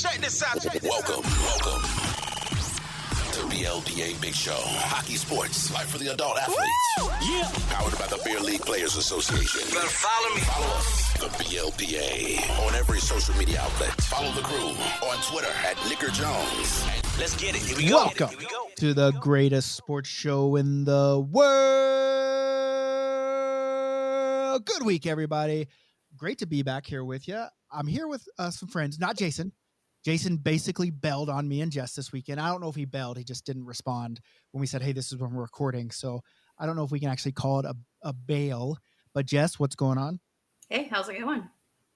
Check this out. Welcome to BLPA Big Show. Hockey sports, life for the adult athletes. Yeah. Powered by the Beer League Players Association. Better follow me. Follow us, the BLPA, on every social media outlet. Follow the crew on Twitter at Nicker Jones. Let's get it. Here we go. Welcome to the greatest sports show in the world. Good week, everybody. Great to be back here with you. I'm here with some friends, not Jason. Jason basically bailed on me and Jess this weekend. I don't know if he bailed. He just didn't respond when we said, hey, this is when we're recording. So I don't know if we can actually call it a bail. But Jess, what's going on? Hey, how's it going?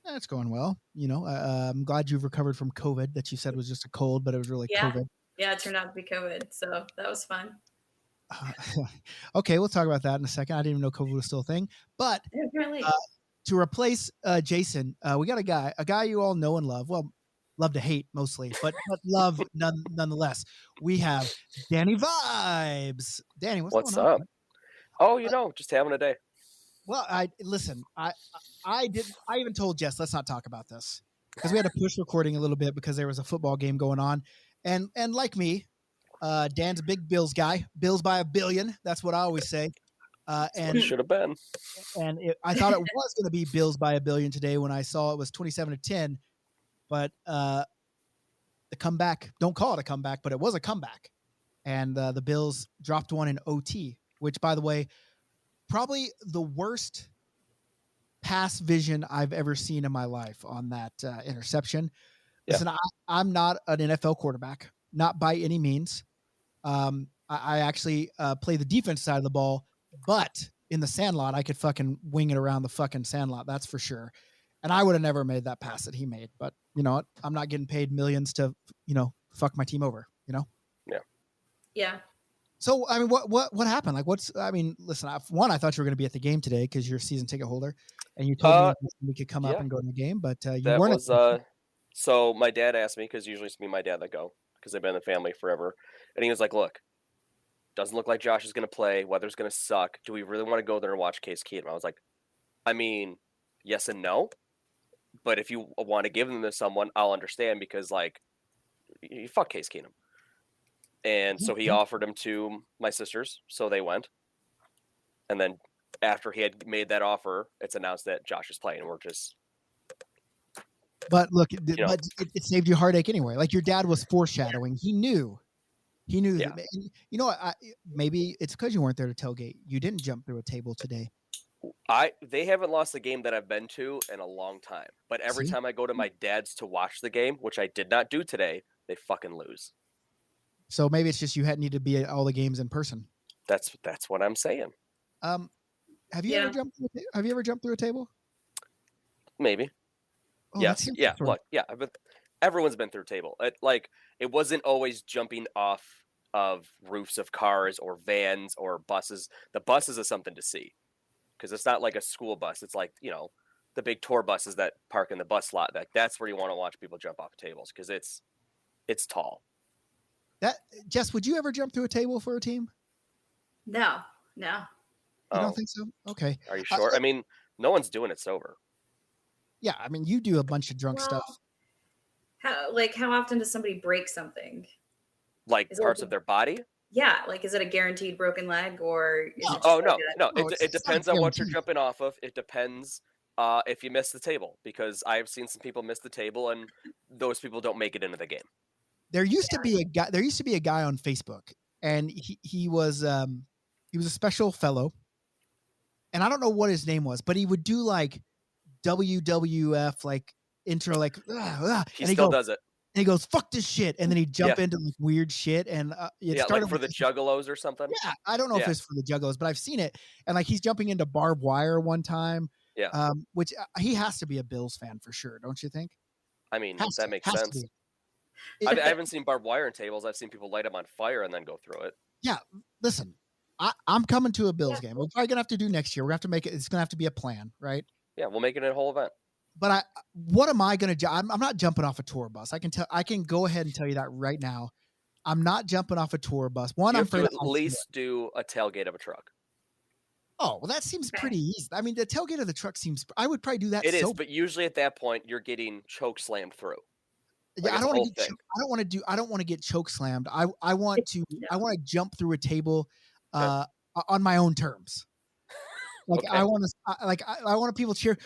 It's going well. You know, I'm glad you've recovered from COVID that you said was just a cold, but it was really COVID. Yeah, it turned out to be COVID. So that was fun. Okay, we'll talk about that in a second. I didn't even know COVID was still a thing. But Apparently. to replace Jason, we got a guy you all know and love. Well, love to hate mostly, but love nonetheless. We have Danny Vibes. Danny, what's going up? on? Oh, just having a day. Well, I even told Jess, let's not talk about this because we had to push recording a little bit because there was a football game going on. And like me, Dan's a big Bills guy. Bills by $1 billion. That's what I always say. And it should have been. And I thought it was going to be Bills by $1 billion today when I saw it was 27-10. But the comeback, don't call it a comeback, but it was a comeback. And the Bills dropped one in OT, which, by the way, probably the worst pass vision I've ever seen in my life on that interception. Yeah. Listen, I'm not an NFL quarterback, not by any means. I actually play the defense side of the ball, but in the sandlot, I could fucking wing it around the fucking sandlot. That's for sure. And I would have never made that pass that he made, but you know what? I'm not getting paid millions to, fuck my team over, Yeah. Yeah. So, I mean, what happened? Like, listen, I thought you were going to be at the game today because you're a season ticket holder and you told me we could come up and go to the game, but you that weren't. So my dad asked me, because usually it's me and my dad that go, because they've been in the family forever. And he was like, look, doesn't look like Josh is going to play. Weather's going to suck. Do we really want to go there and watch Case Keenum? I was like, I mean, yes and no. But if you want to give them to someone, I'll understand because, like, you fuck Case Keenum. And so he offered him to my sisters, so they went. And then after he had made that offer, it's announced that Josh is playing. And we're just... But look, but it saved you heartache anyway. Like, your dad was foreshadowing. He knew. Yeah. That, you know, maybe it's because you weren't there to tailgate. You didn't jump through a table today. They haven't lost a game that I've been to in a long time. But every time I go to my dad's to watch the game, which I did not do today, they fucking lose. So maybe it's just you need to be at all the games in person. That's what I'm saying. Have you ever jumped through a table? Maybe. Oh, yes. Yeah. Look. Yeah. Everyone's been through a table. It wasn't always jumping off of roofs of cars or vans or buses. The buses is something to see. Because it's not like a school bus. It's like, the big tour buses that park in the bus lot. That's where you want to watch people jump off tables because it's tall. Jess, would you ever jump through a table for a team? No. You don't think so? Okay. Are you sure? I mean, no one's doing it sober. Yeah, I mean, you do a bunch of drunk stuff. How often does somebody break something? Like parts of their body? Yeah, like is it a guaranteed broken leg or? No. It depends on what you're jumping off of. It depends if you miss the table, because I've seen some people miss the table and those people don't make it into the game. There used to be a guy on Facebook, and he was a special fellow, and I don't know what his name was, but he would do like WWF like intro like he still does it. And he goes, fuck this shit. And then he'd jump into like weird shit. And it started like for the Juggalos or something. Yeah. I don't know if it's for the Juggalos, but I've seen it. And like he's jumping into barbed wire one time. Yeah. Which he has to be a Bills fan for sure. Don't you think? I mean, that makes sense. I haven't seen barbed wire in tables. I've seen people light them on fire and then go through it. Yeah. Listen, I'm coming to a Bills game. We're probably going to have to do next year. We're going to have to make it. It's going to have to be a plan, right? Yeah. We'll make it a whole event. But what am I going to? I'm not jumping off a tour bus. I can go ahead and tell you that right now. I'm not jumping off a tour bus. I'm afraid to at least do a tailgate of a truck. Oh, well, that seems pretty easy. I mean, the tailgate of the truck seems. I would probably do that. It is, but usually at that point, you're getting choke slammed through. Like, I it's don't a want whole to get thing. I don't want to get choke slammed. I want to jump through a table on my own terms. Like Okay. I want to I want people cheer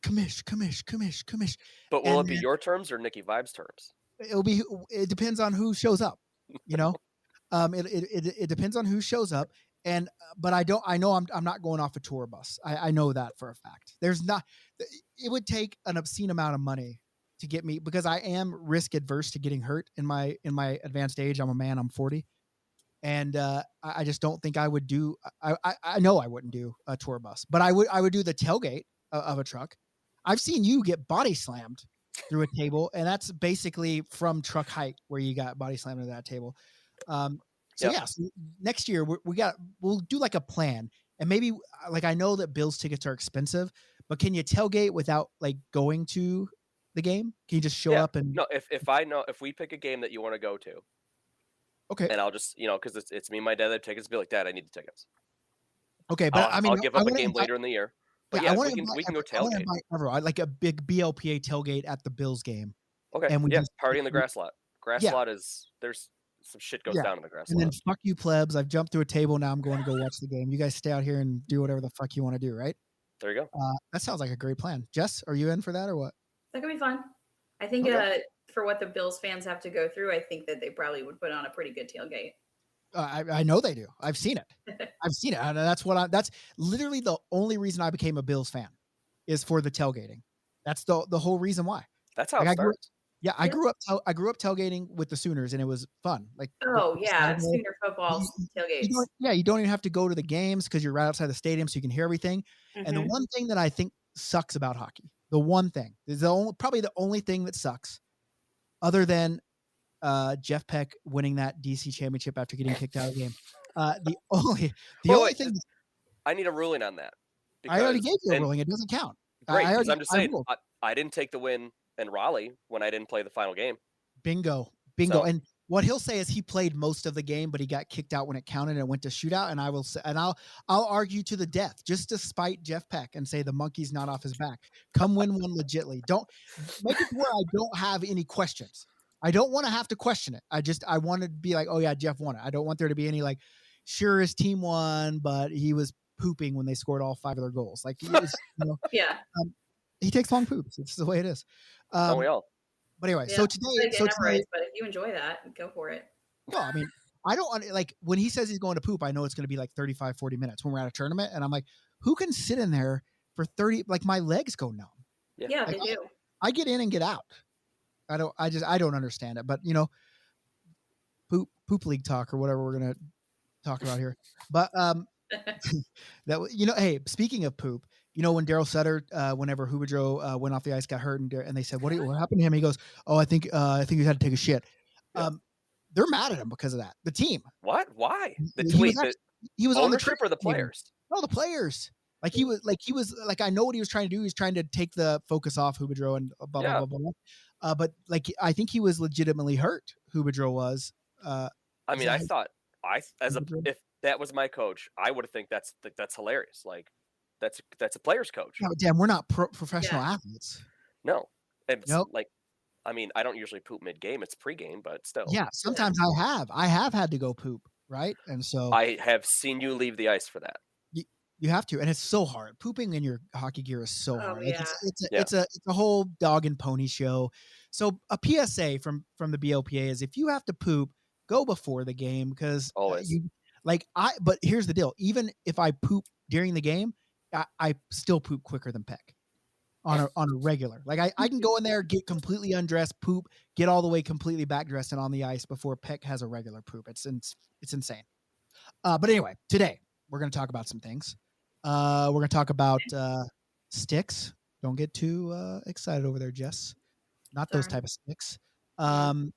commish, commish, commish, commish. But will And it be your terms or Nikki Vibe's terms? it depends on who shows up, you know. It depends on who shows up, and but I know I'm not going off a tour bus. I know that for a fact. It would take an obscene amount of money to get me, because I am risk adverse to getting hurt in my advanced age. I'm a man. I'm 40, and I just don't think I would do. I know I wouldn't do a tour bus, but I would do the tailgate of a truck. I've seen you get body slammed through a table, and that's basically from truck height where you got body slammed to that table. So next year we'll do like a plan, and maybe like, I know that Bills tickets are expensive, but can you tailgate without like going to the game? Can you just show up and No, if we pick a game that you want to go to, okay, and I'll just, because it's me and my dad that have tickets, be like, Dad, I need the tickets. okay, but I'll give up a game later in the year. But I we can go tailgate. Everyone, like a big BLPA tailgate at the Bills game. Okay, and we just party in the grass lot. Grass lot is, there's some shit goes down in the grass and lot. then fuck you plebs, I've jumped through a table, now I'm going to go watch the game. You guys stay out here and do whatever the fuck you want to do, right? There you go. That sounds like a great plan. Jess, are you in for that or what? That could be fun. I think for what the Bills fans have to go through, I think that they probably would put on a pretty good tailgate. I know they do. I've seen it. And that's literally the only reason I became a Bills fan, is for the tailgating. That's the whole reason why. That's how it starts. I grew up tailgating with the Sooners, and it was fun. Like, Sooner football tailgates. You don't even have to go to the games because you're right outside the stadium, so you can hear everything. Mm-hmm. And the one thing that I think sucks about hockey, probably the only thing that sucks, other than Jeff Peck winning that DC championship after getting kicked out of the game, the only thing. I need a ruling on that. I already gave you a ruling. It doesn't count. Great, because I'm just saying, I didn't take the win in Raleigh when I didn't play the final game. Bingo. So, and what he'll say is he played most of the game, but he got kicked out when it counted and it went to shootout. And I'll argue to the death, just to spite Jeff Peck, and say the monkey's not off his back. Come win one legitly. Don't make it where I don't have any questions. I don't want to have to question it. I want to be like, oh yeah, Jeff won it. I don't want there to be any like, sure, his team won, but he was pooping when they scored all 5 of their goals. Like, he takes long poops. It's the way it is. Don't we all? But anyway, so today, but if you enjoy that, go for it. No, I mean, I don't like when he says he's going to poop. I know it's going to be like 35, 40 minutes when we're at a tournament, and I'm like, who can sit in there for 30? Like, my legs go numb. Yeah, like, they do. I get in and get out. I don't understand it. But poop league talk or whatever we're gonna talk about here. But hey, speaking of poop. When Daryl Sutter, whenever Huberdeau went off the ice, got hurt, and they said, "What happened to him?" He goes, "Oh, I think he had to take a shit." Yeah. They're mad at him because of that. The team. What? Why? He was on the trip for the players. No, the players. Like he was I know what he was trying to do. He was trying to take the focus off Huberdeau and blah blah blah blah. But like, I think he was legitimately hurt. Huberdeau was. I mean, I thought if that was my coach, I would think that's hilarious. Like. That's a player's coach. No, damn, we're not professional athletes. No. Like, I mean, I don't usually poop mid-game. It's pre-game, but still. Yeah, sometimes I have had to go poop, right? And so I have seen you leave the ice for that. You have to, and it's so hard. Pooping in your hockey gear is so hard. Yeah. It's a whole dog and pony show. So a PSA from the BLPA is, if you have to poop, go before the game, because always. But here's the deal. Even if I poop during the game, I still poop quicker than Peck on a regular. Like, I can go in there, get completely undressed, poop, get all the way completely back dressed and on the ice before Peck has a regular poop. It's insane. But anyway, today we're going to talk about some things. We're going to talk about sticks. Don't get too excited over there, Jess. Not those type of sticks. We're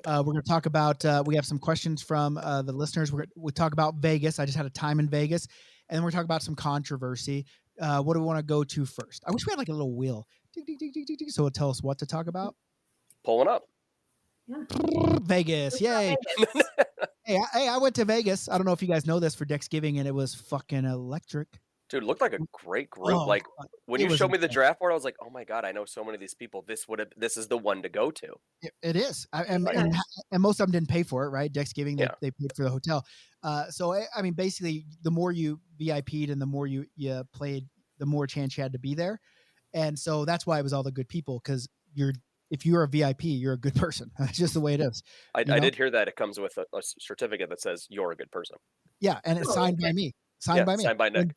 going to talk about, we have some questions from the listeners. We'll talk about Vegas. I just had a time in Vegas. And then we're talking about some controversy. What do we want to go to first? I wish we had like a little wheel. So it'll tell us what to talk about. Pulling up. Yeah. Vegas. Yay. Hey, I went to Vegas. I don't know if you guys know this, for Thanksgiving, and it was fucking electric. Dude, it looked like a great group. Oh, Like when it you was showed me the insane. draft board, I was like, oh my god, I know so many of these people. This is the one to go to. It is, and, Like, and and most of them didn't pay for it, right? Dex Giving, Yeah. they paid for the hotel. So I mean, basically, the more you VIP'd and the more you played, the more chance you had to be there, and so that's why it was all the good people because if you're a VIP, you're a good person. That's just the way it is. I You know? did hear that it comes with a certificate that says you're a good person. Yeah, and it's Oh, signed by okay. me. Signed by me. Signed by Nick.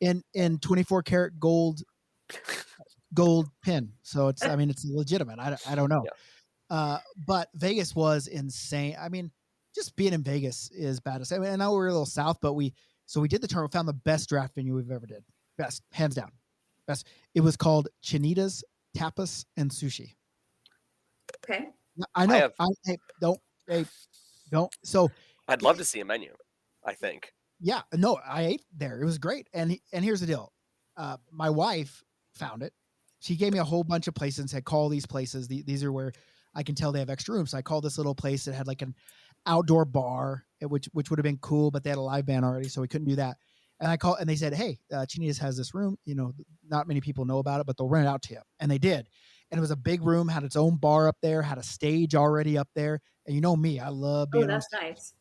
In 24 karat gold pin. So it's, I mean, it's legitimate. I don't know. Yeah. But Vegas was insane. I mean, just being in Vegas is bad to say. I mean, I know we're a little south, but we did the tournament, found the best draft venue we've ever did. Best, hands down. Best. It was called Chinita's Tapas and Sushi. Okay. I know. have- Don't. So I'd love to see a menu. I think. yeah, no, I ate there. It was great. And here's the deal. My wife found it. She gave me a whole bunch of places and said, call these places. These are where I can tell they have extra rooms. So I called this little place that had like an outdoor bar, which would have been cool, but they had a live band already, so we couldn't do that. And I called and they said, hey, Chinita's has this room. You know, not many people know about it, but they'll rent it out to you. And they did. And it was a big room, had its own bar up there, had a stage already up there. And you know me, I love being Oh, on that's stage. nice.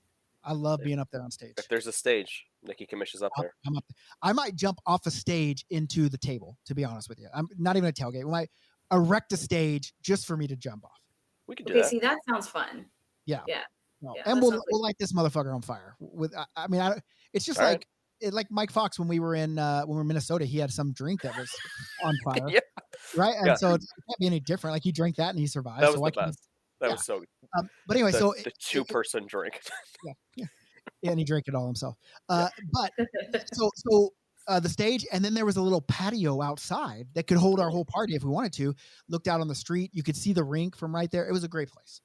I love being up there on stage. If there's a stage, Nikki Commission's up there. I'm up. I might jump off a stage into the table, to be honest with you. I'm not even a tailgate. We might erect a stage just for me to jump off. We could do Okay, that. see, that sounds fun. Yeah. Yeah. No. Yeah, And that we'll sounds light this motherfucker on fire. I mean, it's just All like like Mike Fox when we were in Minnesota. He had some drink that was on fire, Yeah. right? And Yeah. so it can't be any different. Like he drank that and he survived. That was so why the can't best. That yeah. was so. but anyway, The, so the 2-person drink. yeah, and he drank it all himself. But so the stage, and then there was a little patio outside that could hold our whole party if we wanted to. Looked out on the street, you could see the rink from right there. It was a great place.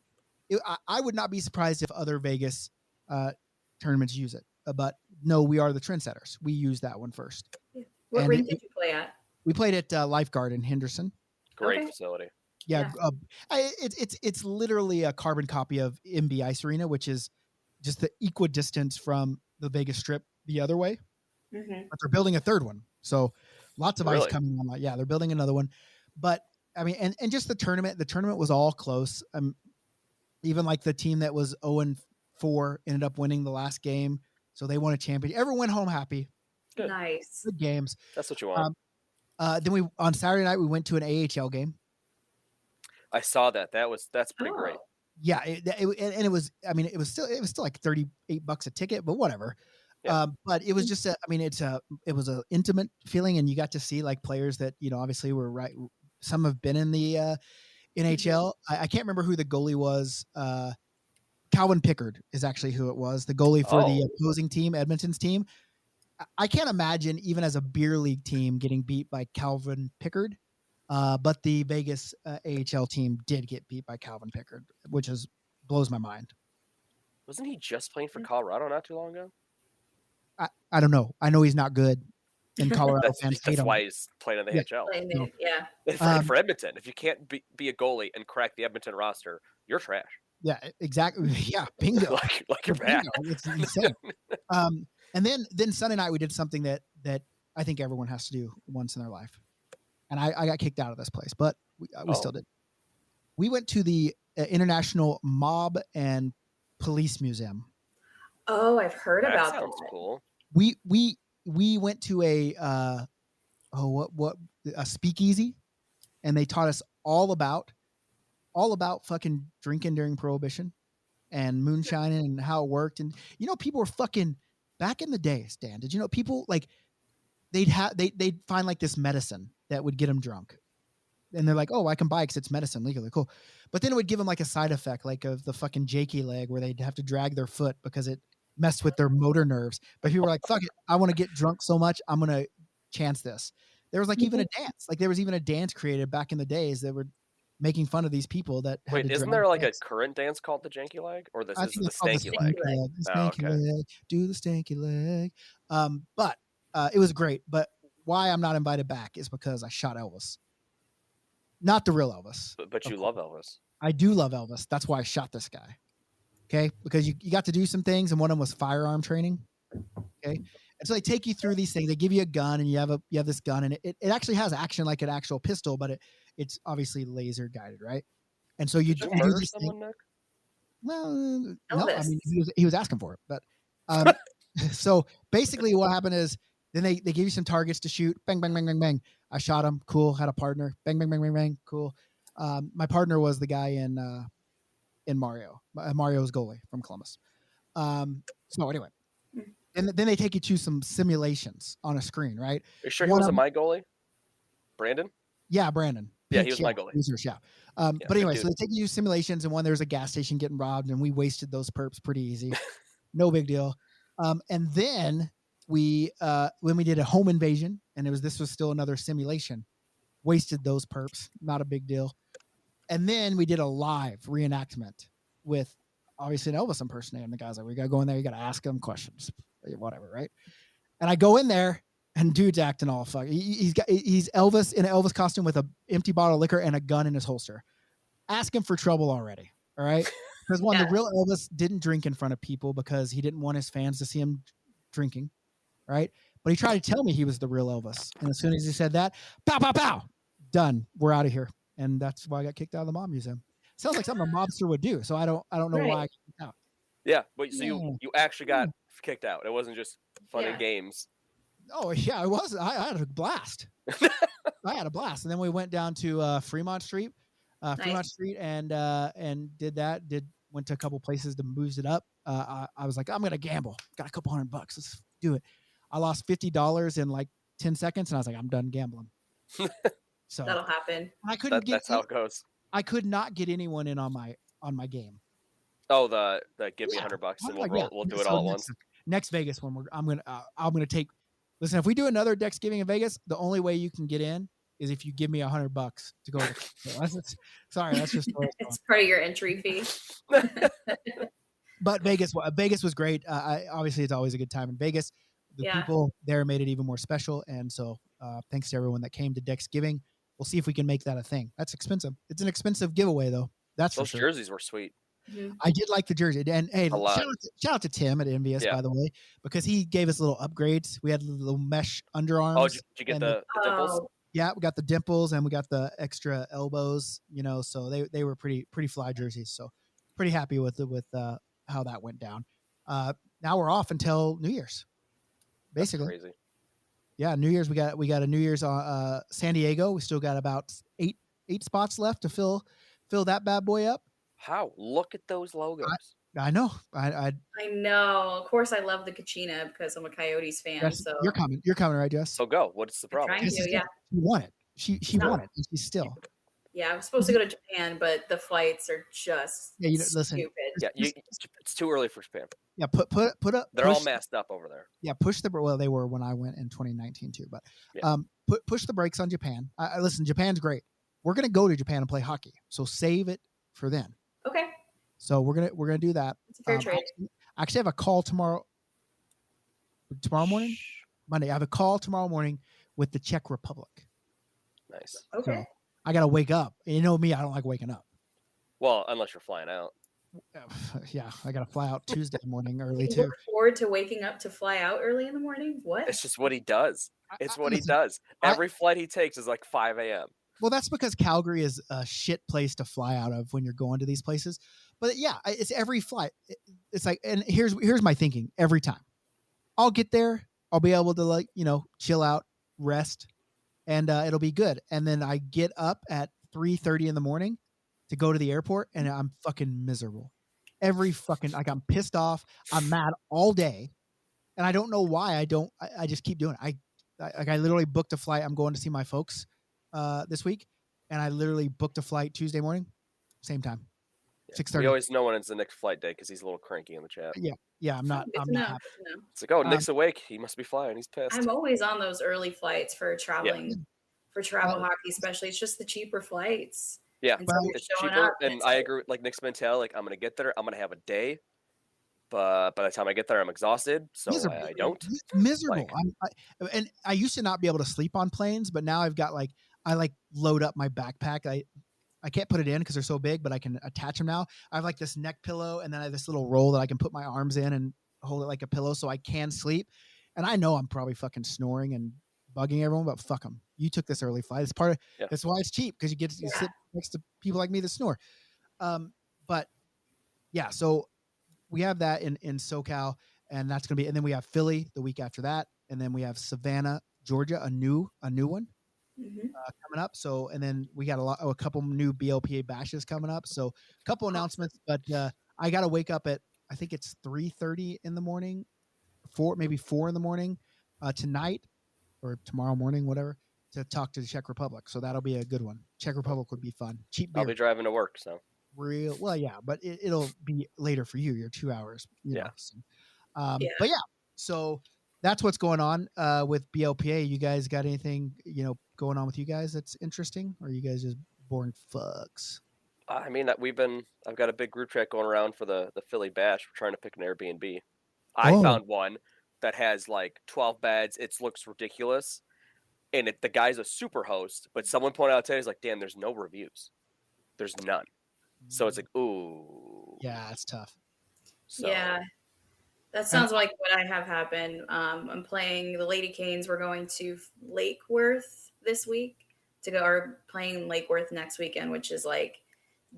I would not be surprised if other Vegas tournaments use it, but no, we are the trendsetters. We use that one first. What And rink did you play at? We played at Lifeguard in Henderson. Great Okay. facility. Yeah, it's literally a carbon copy of MB Ice Arena, which is just the equidistance from the Vegas Strip the other way. Mm-hmm. But they're building a third one, so lots of ice Really? coming on. Yeah, they're building another one. But I mean, and just the tournament was all close. Even like the team that was 0-4 ended up winning the last game, so they won a championship. Everyone went home happy. Good. Nice. Good games. That's what you want. Then on Saturday night we went to an AHL game. I saw that. That's pretty great. Oh. Yeah, and it was. I mean, it was still like $38 a ticket, but whatever. Yeah. But it was just it was a intimate feeling, and you got to see like players that obviously were right. Some have been in the NHL. I can't remember who the goalie was. Calvin Pickard is actually who it was. The goalie for the opposing team, Edmonton's team. I can't imagine even as a beer league team getting beat by Calvin Pickard. But the Vegas AHL team did get beat by Calvin Pickard, which blows my mind. Wasn't he just playing for Colorado not too long ago? I don't know. I know he's not good, and Colorado fans hate That's him. why he's playing in the Yeah. NHL. Playing No. it, yeah. For Edmonton, if you can't be a goalie and crack the Edmonton roster, you're trash. Yeah, exactly. Yeah, bingo. like you're bad. Bingo. It's insane. And then Sunday night we did something that I think everyone has to do once in their life, and I got kicked out of this place, but we still did. We went to the International Mob and Police Museum. Oh, I've heard That about sounds that. cool. We went to a speakeasy, and they taught us all about fucking drinking during Prohibition and moonshining and how it worked. And people were fucking back in the day, Stan. Did you know people like they'd find like this medicine that would get them drunk, and they're like, oh, I can buy it because it's medicine legally, cool. But then it would give them like a side effect, like of the fucking Jakey leg, where they'd have to drag their foot because it messed with their motor nerves. But people were like, fuck it, I want to get drunk so much, I'm gonna chance this. There was like even a dance, like there was even a dance created back in the days that were making fun of these people that had Wait, to isn't drag there like a dance. current dance called the janky leg, or this I is think the it's called stanky leg? The Oh, stanky okay. leg. Do the stanky leg. But it was great. But why I'm not invited back is because I shot Elvis. Not the real Elvis. But you love Elvis. I do love Elvis. That's why I shot this guy. Okay. Because you got to do some things, and one of them was firearm training. Okay. And so they take you through these things. They give you a gun, and you have this gun, and it actually has action like an actual pistol, but it's obviously laser guided, right? And so you Did you do murder these things. someone, Nick? Well, no, I Elvis. mean he was asking for it, but so basically what happened is then they give you some targets to shoot. Bang, bang, bang, bang, bang. I shot him. Cool. Had a partner. Bang, bang, bang, bang, bang. Cool. My partner was the guy in Mario. Mario's goalie from Columbus. So anyway, and then they take you to some simulations on a screen, right? Are you sure he One wasn't of- my goalie? Brandon? Yeah, Brandon. Yeah, he Peach, was my goalie. Losers, yeah. Yeah, But good anyway, dude. so they take you to simulations, and one there's a gas station getting robbed, and we wasted those perps pretty easy. No big deal. And then when we did a home invasion, and this was still another simulation, wasted those perps, not a big deal. And then we did a live reenactment with obviously an Elvis impersonator, and the guy's like, we gotta go in there, you gotta ask him questions, whatever, right? And I go in there, and dude's acting all fuck. He's Elvis in an Elvis costume with an empty bottle of liquor and a gun in his holster. Ask him for trouble already, all right? Because the real Elvis didn't drink in front of people because he didn't want his fans to see him drinking, right? But he tried to tell me he was the real Elvis, and as soon as he said that, pow, pow, pow, done. We're out of here, and that's why I got kicked out of the mob museum. Sounds like something a mobster would do. So I don't know why I got kicked out. Yeah, but so Yeah. you actually got kicked out. It wasn't just fun and Yeah. games. Oh yeah, it was. I had a blast. I had a blast, and then we went down to Fremont Street, and did that. Went to a couple places to booze it up. I was like, I'm gonna gamble. Got a couple $100. Let's do it. I lost $50 in like 10 seconds, and I was like, I'm done gambling. So That'll happen. I couldn't get. That's how it goes. I could not get anyone in on my game. Oh, the give me Yeah. $100 and I'm we'll like, roll. yeah. We'll do it So all at once. Next Vegas one, I'm gonna take. Listen, if we do another Dex Giving in Vegas, the only way you can get in is if you give me $100 to go. Sorry, that's just. It's part of your entry fee. But Vegas was great. Obviously, it's always a good time in Vegas. The Yeah. people there made it even more special, and so thanks to everyone that came to Dex Giving. We'll see if we can make that a thing. That's expensive. It's an expensive giveaway, though. That's for Those sure. jerseys were sweet. Mhm. I did like the jersey, and hey, A lot. shout out to Tim at Envious, Yeah. by the way, because he gave us little upgrades. We had little mesh underarms. Oh, did you get and the dimples? Oh, Yeah, we got the dimples and we got the extra elbows. So they were pretty fly jerseys. So pretty happy with how that went down. Now we're off until New Year's, That's basically. crazy. Yeah, New Year's we got a New Year's on San Diego. We still got about eight spots left to fill that bad boy up. How? Look at those logos. I know. I know. Of course, I love the Kachina because I'm a Coyotes fan. Jess, So you're coming, right, Jess? So go. What's the I'm problem? trying to. Yeah, She won it. She No. won it, and she's still. yeah. I was supposed to go to Japan, but the flights are just Yeah, listen. stupid. Yeah, it's too early for Japan. Yeah, put up. They're all push- masked up over there. Yeah, push the. Well, they were when I went in 2019 too, but Yeah. push the brakes on Japan. Listen, Japan's great. We're gonna go to Japan and play hockey, so save it for then. Okay, So we're gonna do that. it's a fair trade. I actually have a call tomorrow. Tomorrow morning, Monday. I have a call tomorrow morning with the Czech Republic. Nice. Okay. I gotta wake up. You know me, I don't like waking up. Well, unless you're flying out. Yeah, I gotta fly out Tuesday morning early You too. look forward to waking up to fly out early in the morning? What? It's just what he does. It's what he Listen, does. Every flight he takes is like 5 a.m. Well, that's because Calgary is a shit place to fly out of when you're going to these places. But yeah, it's every flight. It's like, and here's my thinking every time. I'll get there. I'll be able to chill out, rest, and it'll be good. And then I get up at 3:30 in the morning to go to the airport, and I'm fucking miserable. I'm pissed off. I'm mad all day, and I don't know why. I just keep doing it. I literally booked a flight. I'm going to see my folks this week, and I literally booked a flight Tuesday morning, same time, We 6:30. always know when it's the next flight day because he's a little cranky in the chat. Yeah, I'm not. Good I'm to not know, happy. good to know. It's like, oh, Nick's awake. He must be flying. He's pissed. I'm always on those early flights for traveling, for travel hockey, especially. It's just the cheaper flights. Yeah, And so you're it's showing cheaper, up, and it's I like- agree with like Nick's mentality. Like, I'm gonna get there. I'm gonna have a day, but by the time I get there, I'm exhausted. So Miserable. I don't. Miserable. Like- And I used to not be able to sleep on planes, but now I've got I load up my backpack. I can't put it in because they're so big, but I can attach them now. I have like this neck pillow, and then I have this little roll that I can put my arms in and hold it like a pillow, so I can sleep. And I know I'm probably fucking snoring and bugging everyone, but fuck them. You took this early flight. It's part of Yeah. that's why it's cheap, because you sit next to people like me that snore. But yeah, so we have that in SoCal, and that's gonna be, and then we have Philly the week after that, and then we have Savannah, Georgia, a new one coming up. So, and then we got a couple new BLPA bashes coming up. So, a couple announcements, but I got to wake up at, I think it's 3:30 in the morning, maybe 4 in the morning tonight or tomorrow morning, whatever, to talk to the Czech Republic. So that'll be a good one. Czech Republic would be fun. Cheap beer. I'll be driving to work, so Well, yeah, but it'll be later for you. You're 2 hours. You know, so. But yeah, so that's what's going on with BLPA. You guys got anything, going on with you guys that's interesting, or are you guys just boring fucks? I mean, I've got a big group chat going around for the Philly Bash. We're trying to pick an Airbnb. I found one that has like 12 beds. It looks ridiculous, and the guy's a super host. But someone pointed out today, he's like, "Dan, there's no reviews. There's none." So it's like, ooh. Yeah, it's tough. So. Yeah. That sounds like what I have happen. I'm playing the Lady Canes. We're going to Lake Worth this week or playing Lake Worth next weekend, which is like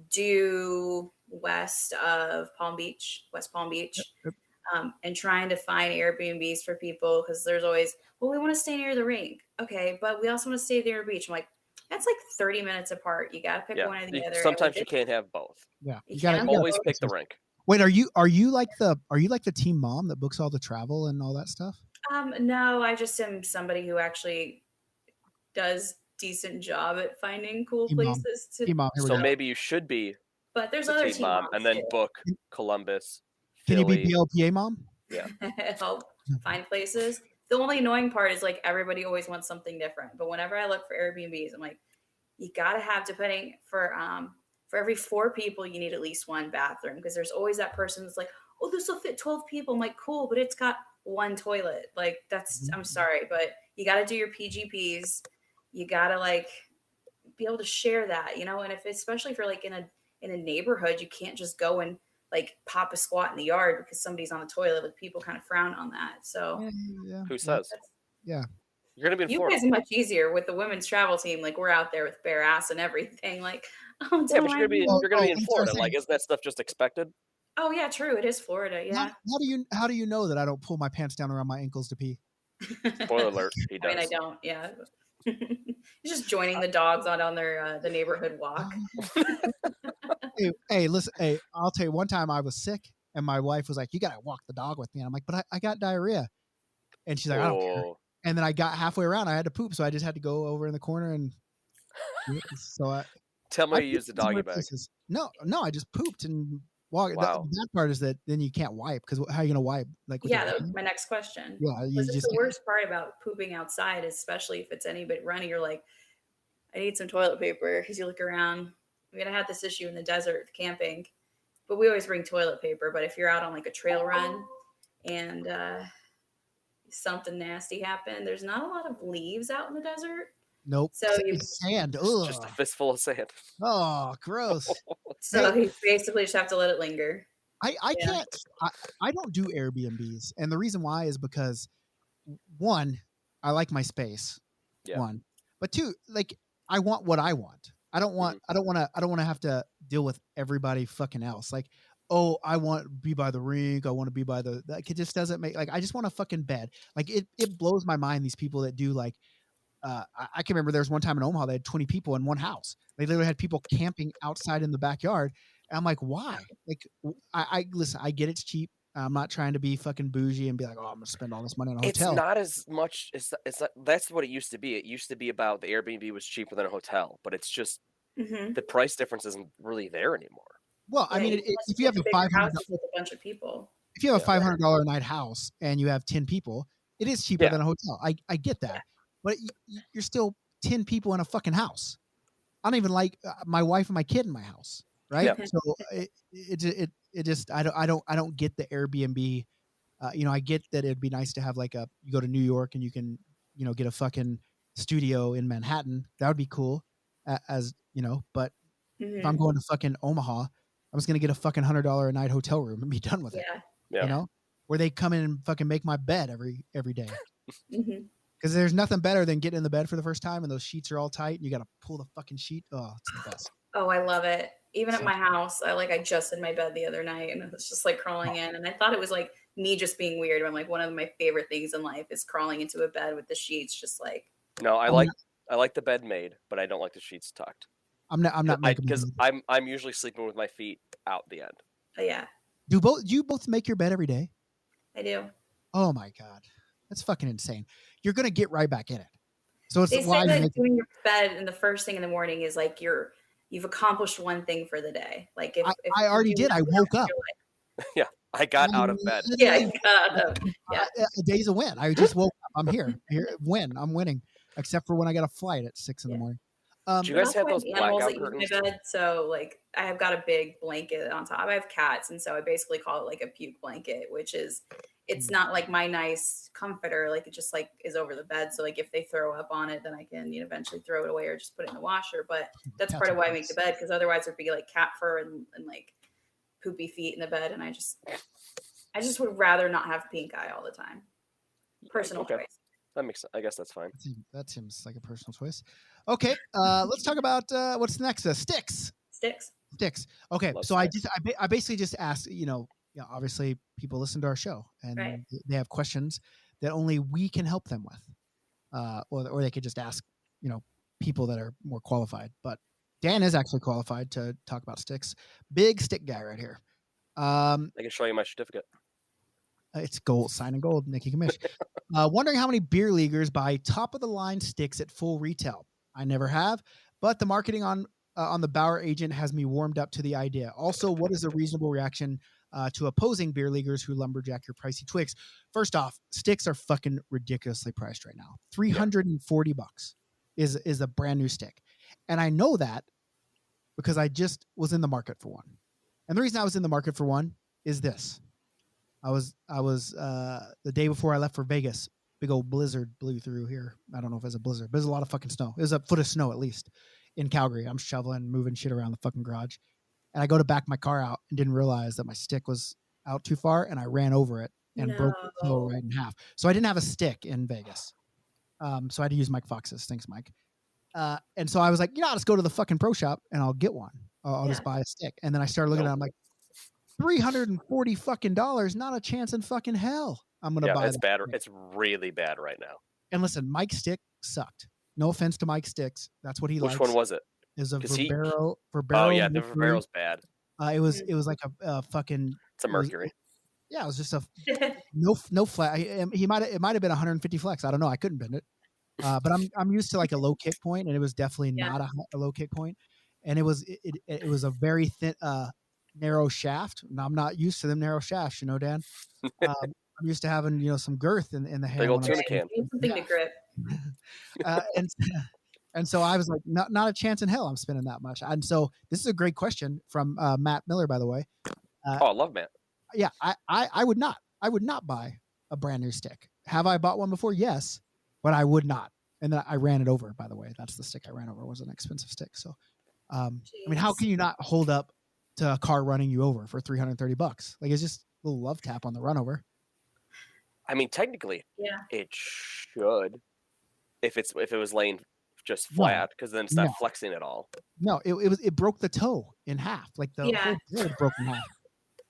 due west of West Palm Beach. Yep. And trying to find Airbnbs for people, because there's always, we want to stay near the rink. Okay, but we also want to stay near the beach. I'm like, that's like 30 minutes apart. You got to pick one or the other. Sometimes you can't have both. Yeah, you gotta always pick the rink. Wait, are you like the team mom that books all the travel and all that stuff? No, I just am somebody who actually does decent job at finding cool team places team mom. So maybe you should be. But there's the other team mom, and then too. book Columbus. Can Philly. you be BLPA mom? Yeah. Help find places. The only annoying part is like everybody always wants something different. But whenever I look for Airbnbs, I'm like, you gotta have, depending for every 4 people, you need at least 1 bathroom, because there's always that person that's like, oh, this will fit 12 people. I'm like, cool, but it's got 1 toilet. Like that's, I'm sorry, but you got to do your PGPs. You got to like be able to share that, and especially if you're like in a neighborhood, you can't just go and like pop a squat in the yard because somebody's on the toilet. Like people kind of frown on that. So Who says? Yeah. You're gonna be in you Florida. guys are much easier with the women's travel team. Like we're out there with bare ass and everything. Like, oh, Yeah, but you're gonna be in that's Florida. what I'm Like, isn't that stuff just expected? Oh yeah, true. It is Florida. Yeah. How do you know that I don't pull my pants down around my ankles to pee? Spoiler alert, he does. I mean, I don't. Yeah. You're just joining the dogs on their the neighborhood walk. Hey, listen. Hey, I'll tell you. One time I was sick, and my wife was like, "You gotta walk the dog with me." And I'm like, "But I got diarrhea," and she's like, "I don't care." And then I got halfway around, I had to poop, so I just had to go over in the corner and. So Tell me you use the doggy bag. No, I just pooped and walked. Wow. The bad part is that then you can't wipe, because how are you gonna wipe? Like, Yeah, that was my next question. Yeah, you just the worst part about pooping outside, especially if it's any bit runny. You're like, I need some toilet paper, because you look around. I'm gonna have this issue in the desert camping, but we always bring toilet paper. But if you're out on like a trail run and something nasty happened, there's not a lot of leaves out in the desert. Nope. So sand. Ugh. Just a fistful of sand. Oh, gross. So you basically just have to let it linger. I can't. I don't do Airbnbs, and the reason why is because 1, I like my space. Yeah. 1, but 2, like I want what I want. I don't want to have to deal with everybody fucking else. Like, oh, I want to be by the rink. I want to be by the. Like, it just doesn't make, like, I just want a fucking bed. Like it blows my mind, these people that do like. I can remember there was one time in Omaha they had 20 people in one house. They literally had people camping outside in the backyard. And I'm like, why? Like, I listen. I get it's cheap. I'm not trying to be fucking bougie and be like, oh, I'm gonna spend all this money on a hotel. It's not as much. That's what it used to be. It used to be about the Airbnb was cheaper than a hotel, but it's just the price difference isn't really there anymore. Well, I mean, if you have a $500 with a bunch of people, if you have a $500 a night house and you have 10 people, it is cheaper than a hotel. I get that, but you're still 10 people in a fucking house. I don't even like my wife and my kid in my house, right? Yeah. So it just I don't get the Airbnb. I get that it'd be nice to have like you go to New York and you can get a fucking studio in Manhattan. That would be cool, But if I'm going to fucking Omaha, I'm just gonna get a fucking $100 a night hotel room and be done with it. Yeah. where they come in and fucking make my bed every day. Mhm. Because there's nothing better than getting in the bed for the first time and those sheets are all tight and you got to pull the fucking sheet. Oh, it's the best. Oh, I love it. Even at So- my house, I just did my bed the other night and it was just like crawling in. And I thought it was like me just being weird. But I'm like, one of my favorite things in life is crawling into a bed with the sheets just like. No, I I'm like the bed made, but I don't like the sheets tucked. I'm not making because I'm usually sleeping with my feet out the end. Yeah, Do you both make your bed every day? I do. Oh my God. That's fucking insane. You're going to get right back in it. So it's They why say you that make doing your bed in the first thing in the morning is like you've accomplished one thing for the day. Like if I you already do did. I nothing woke else, up. you're Yeah, I got out of bed. like, yeah, yeah. A day's a win. I just woke up. I'm here. I'm winning. Except for when I got a flight at 6 in the Yeah. morning. Do you guys That's have why those animals blackout that use curtains? my bed. So like I have got a big blanket on top. I have cats, and so I basically call it like a puke blanket, which is it's not like my nice comforter. Like it just like is over the bed. So like if they throw up on it, then I can eventually throw it away or just put it in the washer. But that's Cats part of are why I make gross. the bed because otherwise there'd be like cat fur and like poopy feet in the bed, and I just would rather not have pink eye all the time. Personal Okay. choice. That makes sense. I guess that's fine. That seems like a personal choice. Okay. Let's talk about what's next. Sticks. Sticks. Okay. Love So sticks. I basically just asked, obviously people listen to our show and Right. they have questions that only we can help them with. Or they could just ask, people that are more qualified. But Dan is actually qualified to talk about sticks. Big stick guy right here. I can show you my certificate. It's gold, sign in gold, Nikki Kamish. Wondering how many beer leaguers buy top of the line sticks at full retail. I never have, but the marketing on the Bauer agent has me warmed up to the idea. Also, what is a reasonable reaction to opposing beer leaguers who lumberjack your pricey twigs? First off, sticks are fucking ridiculously priced right now. $340 is a brand new stick, and I know that because I just was in the market for one. And the reason I was in the market for one is this. I was the day before I left for Vegas, big old blizzard blew through here. I don't know if it's a blizzard, but there's a lot of fucking snow. It was a foot of snow at least in Calgary. I'm shoveling, moving shit around the fucking garage. And I go to back my car out and didn't realize that my stick was out too far and I ran over it and broke the toe right in half. So I didn't have a stick in Vegas. So I had to use Mike Fox's. Thanks, Mike. And so I was like, I'll just go to the fucking pro shop and I'll get one. I'll just buy a stick. And then I started looking at it. I'm like, $340 fucking dollars, not a chance in fucking hell. I'm gonna buy it's that bad. stick. It's really bad right now. And listen, Mike's stick sucked. No offense to Mike Sticks. That's what he likes. Which one was it? It was a 'Cause he- Verbero. Oh yeah, the Mercury. Verbero's bad. It was like a fucking. It's a Mercury. It was just a no flat. It might have been 150 flex. I don't know. I couldn't bend it. But I'm used to like a low kick point, and it was definitely not a low kick point. And it was a very thin, narrow shaft. And I'm not used to them narrow shafts, Dan. I'm used to having some girth in the hand. Big old when I'm tuna can. You need something to grip. And so I was like, not a chance in hell I'm spending that much. And so this is a great question from Matt Miller, by the way. Oh, I love Matt. Yeah, I would not buy a brand new stick. Have I bought one before? Yes, but I would not. And then I ran it over, by the way. That's the stick I ran over. It was an expensive stick. So, I mean, how can you not hold up to a car running you over for $330? Like, it's just a little love tap on the run over. I mean, technically, it should if it was laying just flat, because then it's not flexing at all. No, it broke the toe in half. Like the whole blade broke in half.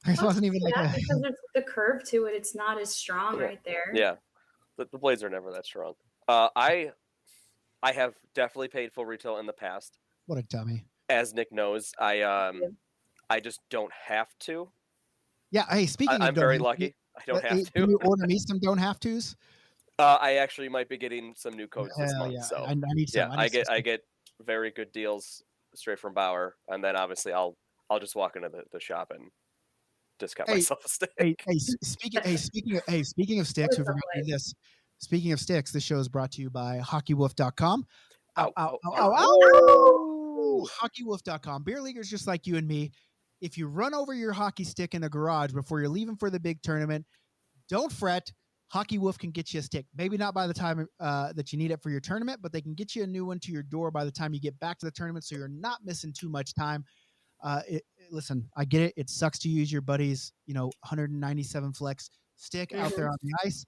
It wasn't even like because there's the curve to it. It's not as strong right there. Yeah, the blades are never that strong. I have definitely paid full retail in the past. What a dummy. As Nick knows, I just don't have to. Yeah. Hey, speaking of I'm very lucky. I don't have to. Can you order me some don't have tos? I actually might be getting some new codes this month. Yeah. So I need some. I get very good deals straight from Bauer, and then obviously I'll just walk into the shop and discount myself a stick. Speaking of sticks, we forgot to do this. Speaking of sticks, this show is brought to you by HockeyWolf.com. HockeyWolf.com. Beer leaguers just like you and me. If you run over your hockey stick in the garage before you're leaving for the big tournament, don't fret. Hockey Wolf can get you a stick. Maybe not by the time that you need it for your tournament, but they can get you a new one to your door by the time you get back to the tournament, so you're not missing too much time. Listen, I get it. It sucks to use your buddy's, 197 flex stick out there on the ice.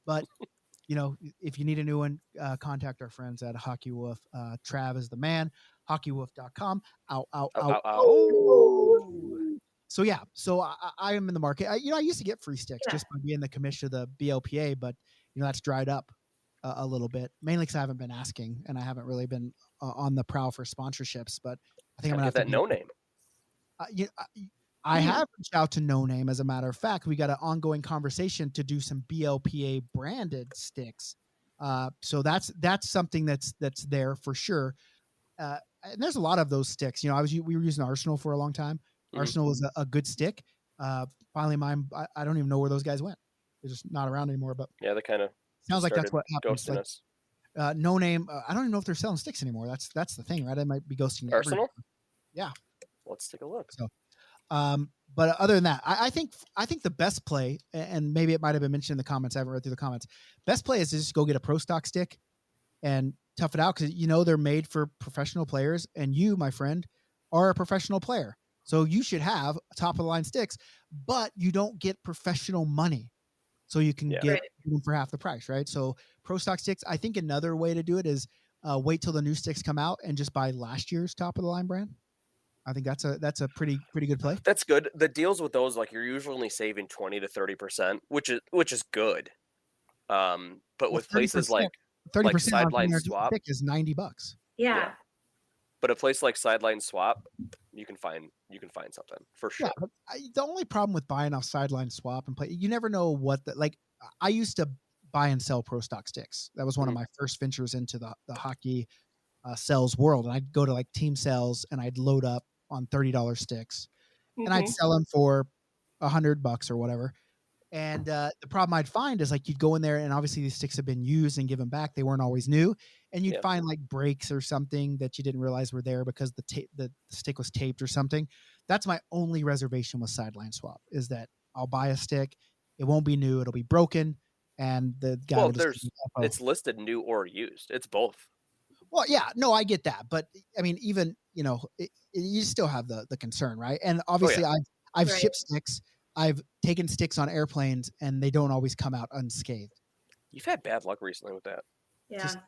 But you know, if you need a new one, contact our friends at Hockey Wolf. Trav is the man. HockeyWolf.com. Ow, ow, ow, Ow, ow, ow. So yeah, so I am in the market. I used to get free sticks Yeah. just by being the commissioner of the BLPA, but that's dried up a little bit, mainly because I haven't been asking and I haven't really been on the prowl for sponsorships. But I think I'm Gotta gonna get have that to no name. I have reached out to No Name. As a matter of fact, we got an ongoing conversation to do some BLPA branded sticks. So that's something that's there for sure. And there's a lot of those sticks. We were using Arsenal for a long time. Mhm. Arsenal was a good stick. Finally, mine. I don't even know where those guys went. They're just not around anymore. But Yeah, they kind of sounds like that's what happens. ghosting us. No Name. I don't even know if they're selling sticks anymore. That's the thing, right? I might be ghosting Arsenal? Yeah. Let's take a look. So, but other than that, I think the best play, and maybe it might have been mentioned in the comments. I haven't read through the comments. Best play is to just go get a pro stock stick and tough it out, because they're made for professional players, and you, my friend, are a professional player, so you should have top of the line sticks, but you don't get professional money, so you can Yeah. get Right. them for half the price, right? So pro stock sticks. I think another way to do it is wait till the new sticks come out and just buy last year's top of the line brand. I think that's a pretty good play. That's good. The deals with those, like, you're usually only saving 20 to 30%, which is good. But with places like 30% Sideline Swap, stick is $90. Yeah. but a place like Sideline Swap, you can find something for sure. Yeah, but the only problem with buying off Sideline Swap and play, you never know what I used to buy and sell pro stock sticks. That was one of my first ventures into the hockey sales world. And I'd go to like team sales and I'd load up on $30 sticks and I'd sell them for $100 or whatever. And the problem I'd find is, like, you'd go in there and obviously these sticks have been used and given back. They weren't always new. And you'd Yeah. find like breaks or something that you didn't realize were there because the stick was taped or something. That's my only reservation with Sideline Swap, is that I'll buy a stick. It won't be new. It'll be broken. And the guy will just give me the info. It's listed new or used. It's both. Well, yeah, no, I get that. But I mean, even, you still have the concern, right? And obviously I've Right. shipped sticks. I've taken sticks on airplanes and they don't always come out unscathed. You've had bad luck recently with that. Yeah. Just-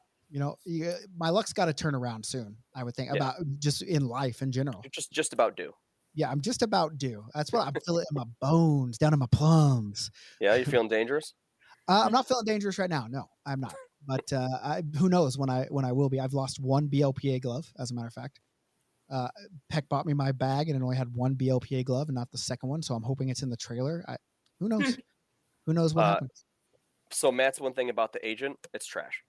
my luck's got to turn around soon, I would think, Yeah. about just in life in general. You're just about due. Yeah, I'm just about due. That's what I'm feeling in my bones, down in my plums. Yeah, you feeling dangerous? I'm not feeling dangerous right now. No, I'm not. But who knows when I will be. I've lost one BLPA glove, as a matter of fact. Peck bought me my bag and it only had one BLPA glove and not the second one. So I'm hoping it's in the trailer. Who knows? Who knows what happens? So Matt's one thing about the agent, it's trash.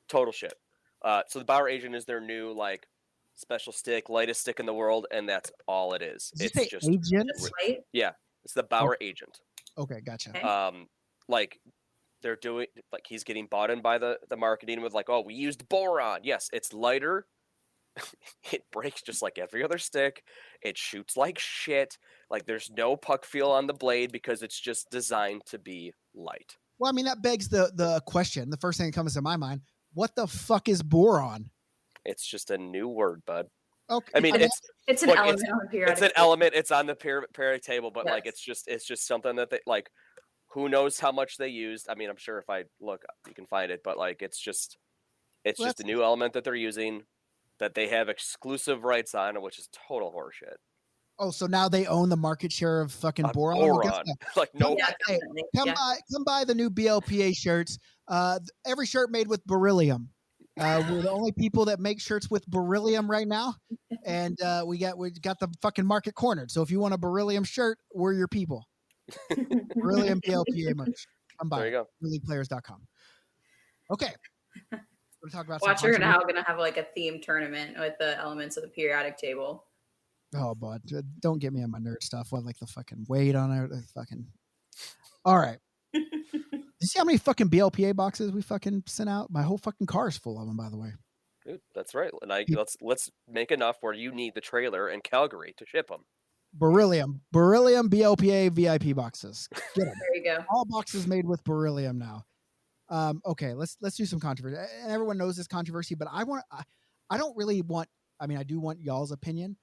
Total shit. So the Bauer agent is their new, like, special stick, lightest stick in the world, and that's all it is. Did you It's say just agent? Just light. it's the Bauer agent. Okay, gotcha. Okay. Like, they're doing, like, he's getting bought in by the marketing with, like, oh, we used boron. Yes, it's lighter. It breaks just like every other stick. It shoots like shit. Like, there's no puck feel on the blade because it's just designed to be light. Well, I mean, that begs the question. The first thing that comes to my mind: what the fuck is boron? It's just a new word, bud. Okay, I mean, It's an look, element on the periodic it's an table. element. It's on the periodic table, but like, Yes. it's just something that they, like, who knows how much they used. I mean, I'm sure if I look, you can find it, but like, it's just a new element that they're using that they have exclusive rights on, which is total horseshit. Oh, so now they own the market share of fucking boron. Well, guess Boron. what? Like, no, Yeah, Hey, definitely. Come buy the new BLPA shirts. Every shirt made with beryllium. We're the only people that make shirts with beryllium right now, and we got the fucking market cornered. So if you want a beryllium shirt, we're your people. Beryllium BLPA merch. Come by there you go. BerylliumPlayers.com. Okay. We're gonna talk about Watch, some you're now controversy. going to have like a theme tournament with the elements of the periodic table. Oh, bud, don't get me on my nerd stuff. What, like the fucking weight on it? Fucking. All right. You see how many fucking BLPA boxes we fucking sent out? My whole fucking car is full of them, by the way. Dude, that's right. And let's make enough where you need the trailer in Calgary to ship them. Beryllium BLPA VIP boxes. Get them. There you go. All boxes made with beryllium now. Okay, let's do some controversy. And everyone knows this controversy, but I don't really want. I mean, I do want y'all's opinion,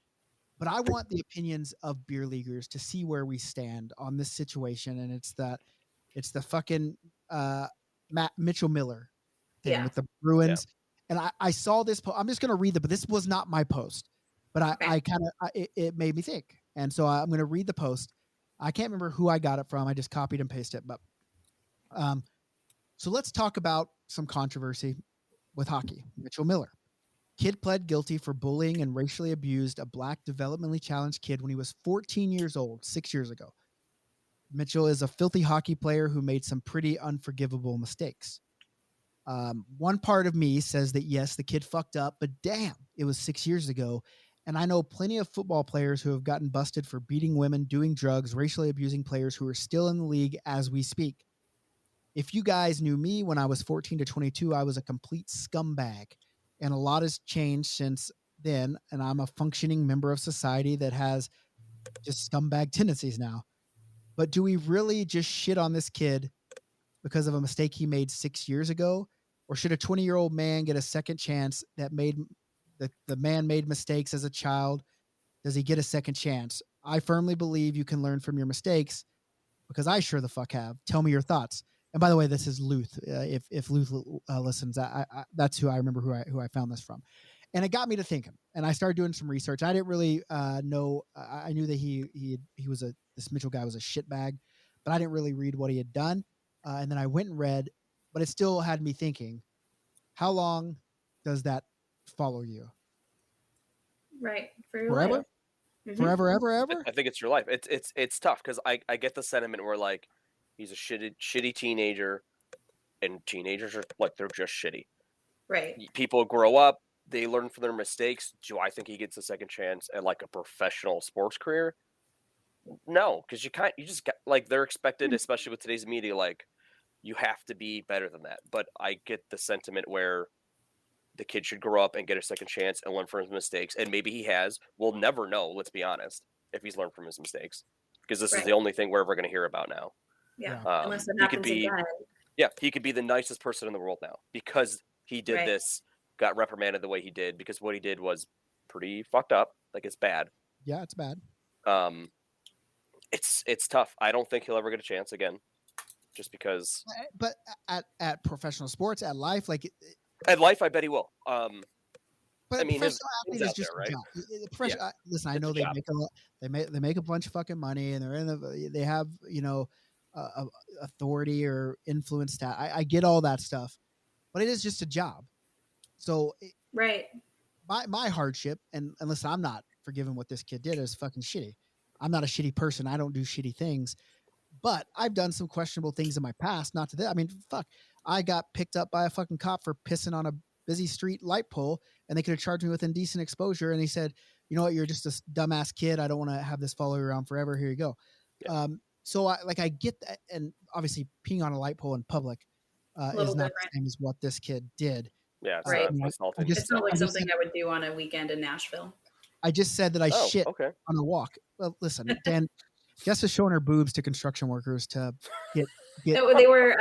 but I want the opinions of beer leaguers to see where we stand on this situation. And it's the fucking Mitchell Miller thing with the Bruins. And I saw this I'm just going to read but this was not my post, but I kind of, it made me think. And so I'm going to read the post. I can't remember who I got it from. I just copied and pasted it. But so let's talk about some controversy with hockey. Mitchell Miller. Kid pled guilty for bullying and racially abused a black developmentally challenged kid when he was 14 years old, 6 years ago. Mitchell is a filthy hockey player who made some pretty unforgivable mistakes. One part of me says that, yes, the kid fucked up, but damn, it was 6 years ago. And I know plenty of football players who have gotten busted for beating women, doing drugs, racially abusing players who are still in the league as we speak. If you guys knew me when I was 14 to 22, I was a complete scumbag. And a lot has changed since then. And I'm a functioning member of society that has just scumbag tendencies now. But do we really just shit on this kid because of a mistake he made 6 years ago? Or should a 20-year-old man get a second chance that the man made mistakes as a child? Does he get a second chance? I firmly believe you can learn from your mistakes because I sure the fuck have. Tell me your thoughts. And by the way, this is Luth. If Luth listens, I that's who I remember who I found this from. And it got me to thinking. And I started doing some research. I didn't really know. I knew that he was this Mitchell guy was a shitbag, but I didn't really read what he had done. And then I went and read, but it still had me thinking, how long does that follow you? Right. For your Forever? life. Mhm. Forever, ever, ever? I think it's your life. It's tough because I get the sentiment where like he's a shitty teenager, and teenagers are like they're just shitty. Right. People grow up, they learn from their mistakes. Do I think he gets a second chance at like a professional sports career? No, because you just got like they're expected, especially with today's media, like you have to be better than that. But I get the sentiment where the kid should grow up and get a second chance and learn from his mistakes. And maybe he has. We'll never know, let's be honest, if he's learned from his mistakes. Because this is the only thing we're ever going to hear about now. Yeah. Unless it happens again. Yeah, he could be the nicest person in the world now because he did this, got reprimanded the way he did, because what he did was pretty fucked up. Like, it's bad. Yeah, it's bad. It's tough. I don't think he'll ever get a chance again, just because. But at professional sports, at life, like at life, I bet he will. But I mean, professional athlete is just there, right? a job. Listen, I know they make a bunch of fucking money, and they have authority or influence. I get all that stuff, but it is just a job. So my hardship, and listen, I'm not forgiving what this kid did. It was fucking shitty. I'm not a shitty person. I don't do shitty things, but I've done some questionable things in my past. Not to that. I mean, fuck. I got picked up by a fucking cop for pissing on a busy street light pole, and they could have charged me with indecent exposure. And he said, "You know what? You're just a dumbass kid. I don't want to have this follow you around forever. Here you go." Yeah. So I get that, and obviously peeing on a light pole in public is not the same as what this kid did. Yeah, it's right. It's not like something I would do on a weekend in Nashville. I just said that I shit on a walk. Well, listen, Dan, Jess is showing her boobs to construction workers to get. No, they were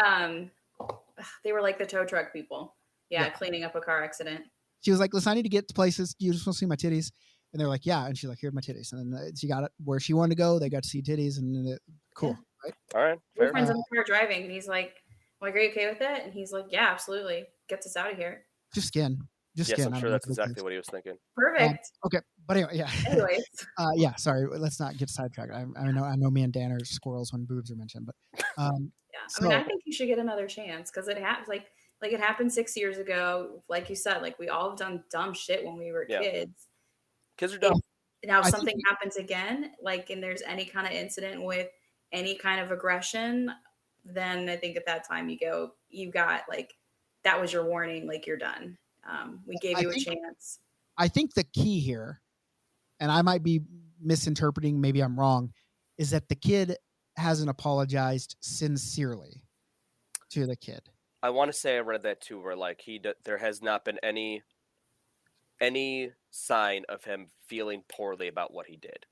like the tow truck people. Yeah, cleaning up a car accident. She was like, "Listen, I need to get to places. You just want to see my titties?" And they're like, "Yeah." And she's like, "Here's my titties." And then she got it where she wanted to go. They got to see titties, and cool. Yeah. Right? All right. My friend's in the car driving, and he's like, "Are you okay with that?" And he's like, "Yeah, absolutely. Gets us out of here." Just skin. Just yes, skin. I'm sure that's exactly what he was thinking. Perfect. Okay, but anyway, yeah. Anyways. Yeah. Sorry, let's not get sidetracked. I know me and Dan are squirrels when boobs are mentioned, but yeah. I mean, I think you should get another chance because it happens. Like it happened 6 years ago. Like you said, like we all have done dumb shit when we were kids. Kids are dumb. Now, if something happens again, like, and there's any kind of incident with any kind of aggression, then I think at that time you got like, that was your warning. Like you're done. We gave you a chance. I think the key here, and I might be misinterpreting, maybe I'm wrong, is that the kid hasn't apologized sincerely to the kid. I want to say I read that too, where like there has not been any sign of him feeling poorly about what he did,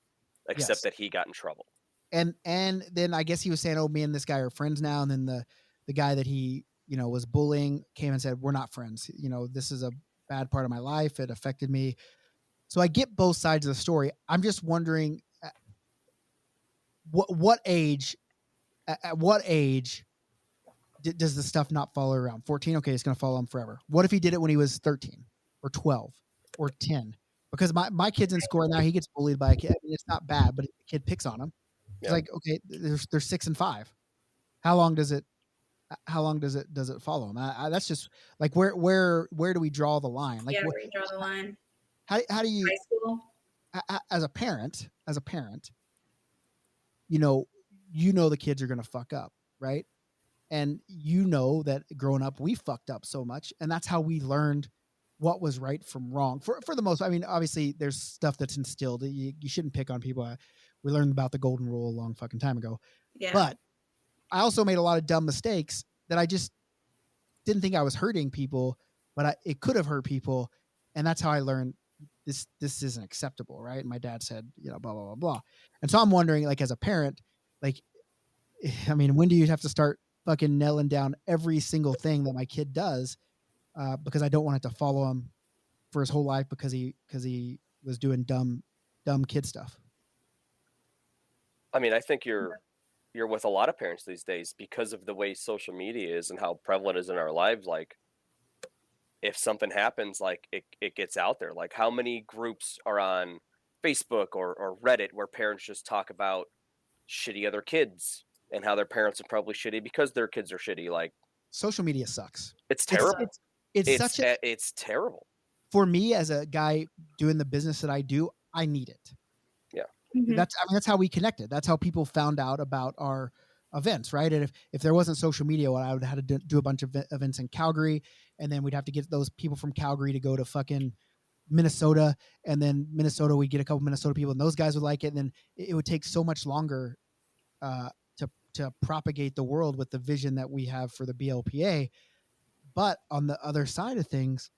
except that he got in trouble. And then I guess he was saying, "Oh, me and this guy are friends now." And then the guy that he was bullying came and said, "We're not friends. This is a bad part of my life. It affected me." So I get both sides of the story. I'm just wondering what age, at what age does the stuff not follow around? 14? Okay, it's going to follow him forever. What if he did it when he was 13 or 12 or 10? Because my kid's in school right now. He gets bullied by a kid. I mean, it's not bad, but the kid picks on him. It's like, okay, they're 6 and 5. How long does it follow him? That's just like, where do we draw the line? Like, where you draw the line. How do you, High school? as a parent, you know the kids are going to fuck up, right? And you know that growing up, we fucked up so much, and that's how we learned what was right from wrong. For the most, I mean, obviously there's stuff that's instilled. You shouldn't pick on people. We learned about the golden rule a long fucking time ago. Yeah. But I also made a lot of dumb mistakes that I just didn't think I was hurting people, but it could have hurt people. And that's how I learned this isn't acceptable, right? And my dad said, blah, blah, blah, blah. And so I'm wondering, like, as a parent, like, I mean, when do you have to start fucking nailing down every single thing that my kid does? Because I don't want it to follow him for his whole life because he was doing dumb kid stuff. I mean, I think you're with a lot of parents these days because of the way social media is and how prevalent it is in our lives. Like, if something happens, like it gets out there. Like, how many groups are on Facebook or Reddit where parents just talk about shitty other kids and how their parents are probably shitty because their kids are shitty. Like, social media sucks. It's terrible. It's terrible. For me, as a guy doing the business that I do, I need it. Yeah. Mm-hmm. That's how we connected. That's how people found out about our events, right? And if there wasn't social media, I would have to do a bunch of events in Calgary, and then we'd have to get those people from Calgary to go to fucking Minnesota, and then Minnesota, we'd get a couple Minnesota people, and those guys would like it, and then it would take so much longer to propagate the world with the vision that we have for the BLPA. But on the other side of things,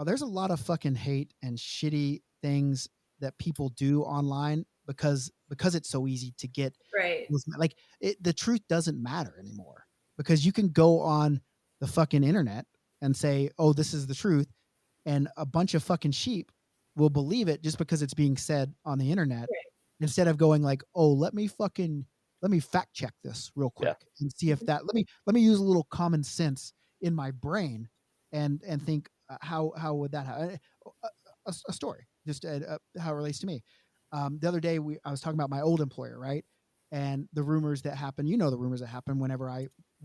there's a lot of fucking hate and shitty things that people do online because it's so easy to get right. Like, the truth doesn't matter anymore because you can go on the fucking internet and say, oh, this is the truth, and a bunch of fucking sheep will believe it just because it's being said on the internet, right, instead of going like, oh, let me fact check this real quick and see if that, let me use a little common sense in my brain and think, how would that happen? A story, just how it relates to me. The other day I was talking about my old employer, right? And the rumors that happen, the rumors that happen whenever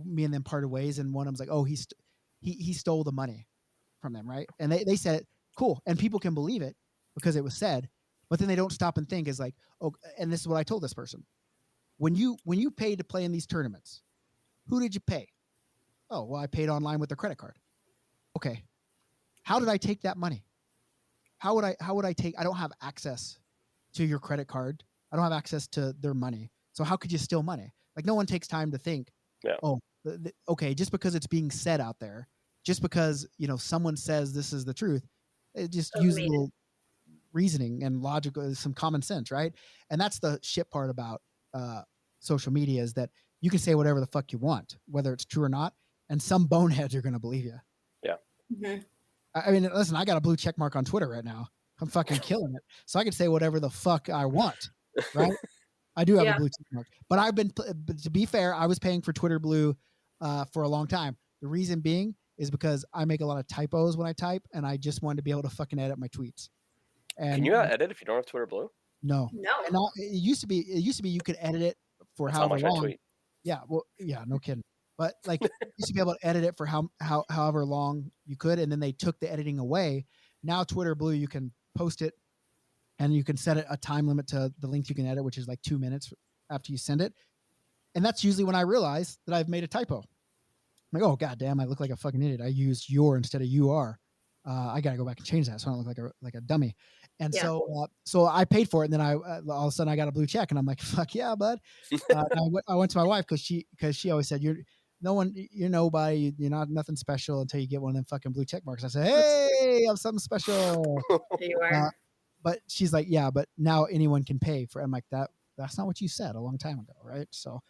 me and them parted ways, and one of them's like, oh, he stole the money from them, right? And they said it, cool, and people can believe it because it was said, but then they don't stop and think, is like, oh, and this is what I told this person. When you paid to play in these tournaments, who did you pay? Oh, well, I paid online with their credit card. Okay. How did I take that money? How would I take, I don't have access to your credit card. I don't have access to their money. So how could you steal money? Like, no one takes time to think, okay, just because it's being said out there, just because, someone says this is the truth, it just use a little reasoning and logical, some common sense, right? And that's the shit part about social media, is that you can say whatever the fuck you want, whether it's true or not, and some boneheads are going to believe you. Yeah. Mm-hmm. I mean, listen, I got a blue check mark on Twitter right now. I'm fucking killing it. So I can say whatever the fuck I want, right? I do have a blue check mark. But but to be fair, I was paying for Twitter Blue for a long time. The reason being is because I make a lot of typos when I type, and I just wanted to be able to fucking edit my tweets. And can you not edit if you don't have Twitter Blue? No. And it used to be you could edit it for however long. I tweet. Yeah, well, yeah, no kidding. But like, you used to be able to edit it for however long you could, and then they took the editing away. Now Twitter Blue, you can post it, and you can set a time limit to the length you can edit, which is like 2 minutes after you send it. And that's usually when I realize that I've made a typo. I'm like, oh, goddamn, I look like a fucking idiot. I used your instead of you are. I got to go back and change that so I don't look like a dummy. And so I paid for it, and then all of a sudden I got a blue check, and I'm like, fuck yeah, bud. I went to my wife because she always said, you're nobody, you're not nothing special until you get one of them fucking blue check marks. I said, hey, I'm something special. You are. But she's like, yeah, but now anyone can pay for it. I'm like, that's not what you said a long time ago, right? So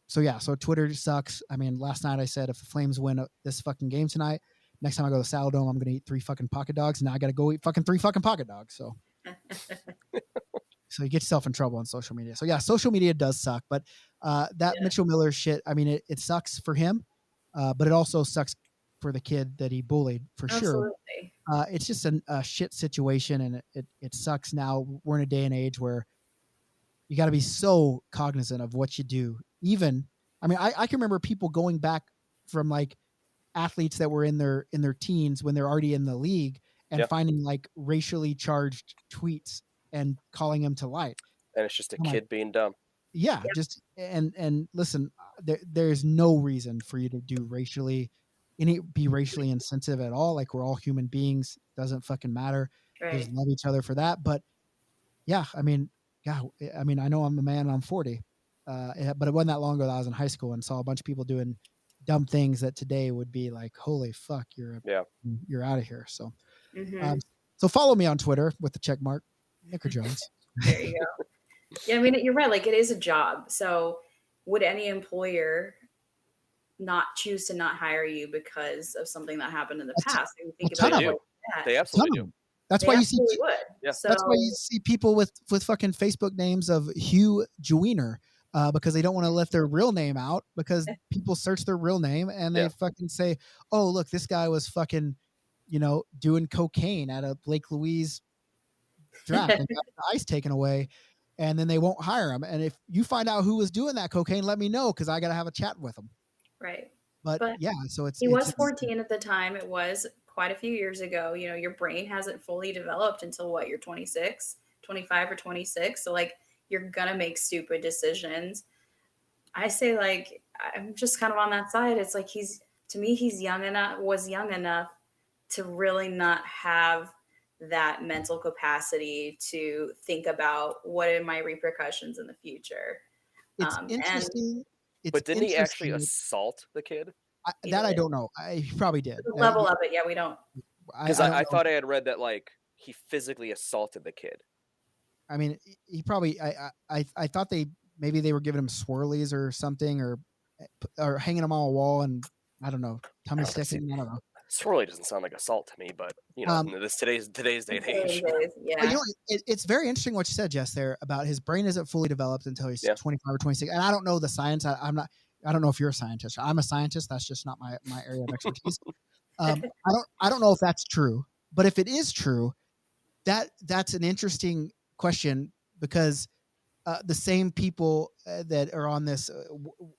so Twitter sucks. I mean, last night I said, if the Flames win this fucking game tonight, next time I go to Salad Dome, I'm gonna eat 3 fucking pocket dogs. And now I gotta go eat fucking 3 fucking pocket dogs. So so you get yourself in trouble on social media. So yeah, social media does suck. But that Mitchell Miller shit, I mean, it sucks for him, but it also sucks for the kid that he bullied for sure. Absolutely. It's just a shit situation, and it sucks. Now we're in a day and age where you got to be so cognizant of what you do. Even, I mean, I can remember people going back from like athletes that were in their teens when they're already in the league and finding like racially charged tweets and calling them to light. And it's just a kid being dumb. Yeah, just and listen, there's no reason for you to do be racially insensitive at all. Like, we're all human beings. Doesn't fucking matter. Right. Just love each other for that. But yeah, I mean, God, I mean, I know I'm a man, I'm 40, but it wasn't that long ago that I was in high school and saw a bunch of people doing dumb things that today would be like, holy fuck, you're out of here. So, so follow me on Twitter with the check mark, Nicker Jones. There you go. Yeah, I mean, you're right. Like, it is a job. So would any employer not choose to not hire you because of something that happened in the past? And think about it like that. They absolutely do. That's why you see. Yeah. So, that's why you see people with fucking Facebook names of Hugh Jewiner, because they don't want to let their real name out, because people search their real name and they fucking say, "Oh, look, this guy was fucking, doing cocaine at a Lake Louise draft and got the ice taken away," and then they won't hire him. And if you find out who was doing that cocaine, let me know, because I got to have a chat with him. Right. But yeah, so he was 14 at the time. It was quite a few years ago. Your brain hasn't fully developed until what, you're 26, 25 or 26. So like, you're going to make stupid decisions. I say, like, I'm just kind of on that side. It's like, he's young enough to really not have that mental capacity to think about what are my repercussions in the future. It's interesting. But didn't he actually assault the kid? I don't know. He probably did. The level of it, we don't. Because I thought I had read that like he physically assaulted the kid. I mean, he probably. I thought maybe they were giving him swirlies or something, or hanging him on a wall, and I don't know, tummy sticking. I don't know. Swirly doesn't sound like assault to me, but today's day and age. Yeah. It's very interesting what you said, Jess, there about his brain isn't fully developed until he's 25 or 26. And I don't know the science. I don't know if you're a scientist. I'm a scientist. That's just not my area of expertise. I don't know if that's true, but if it is true, that's an interesting question, because the same people that are on this,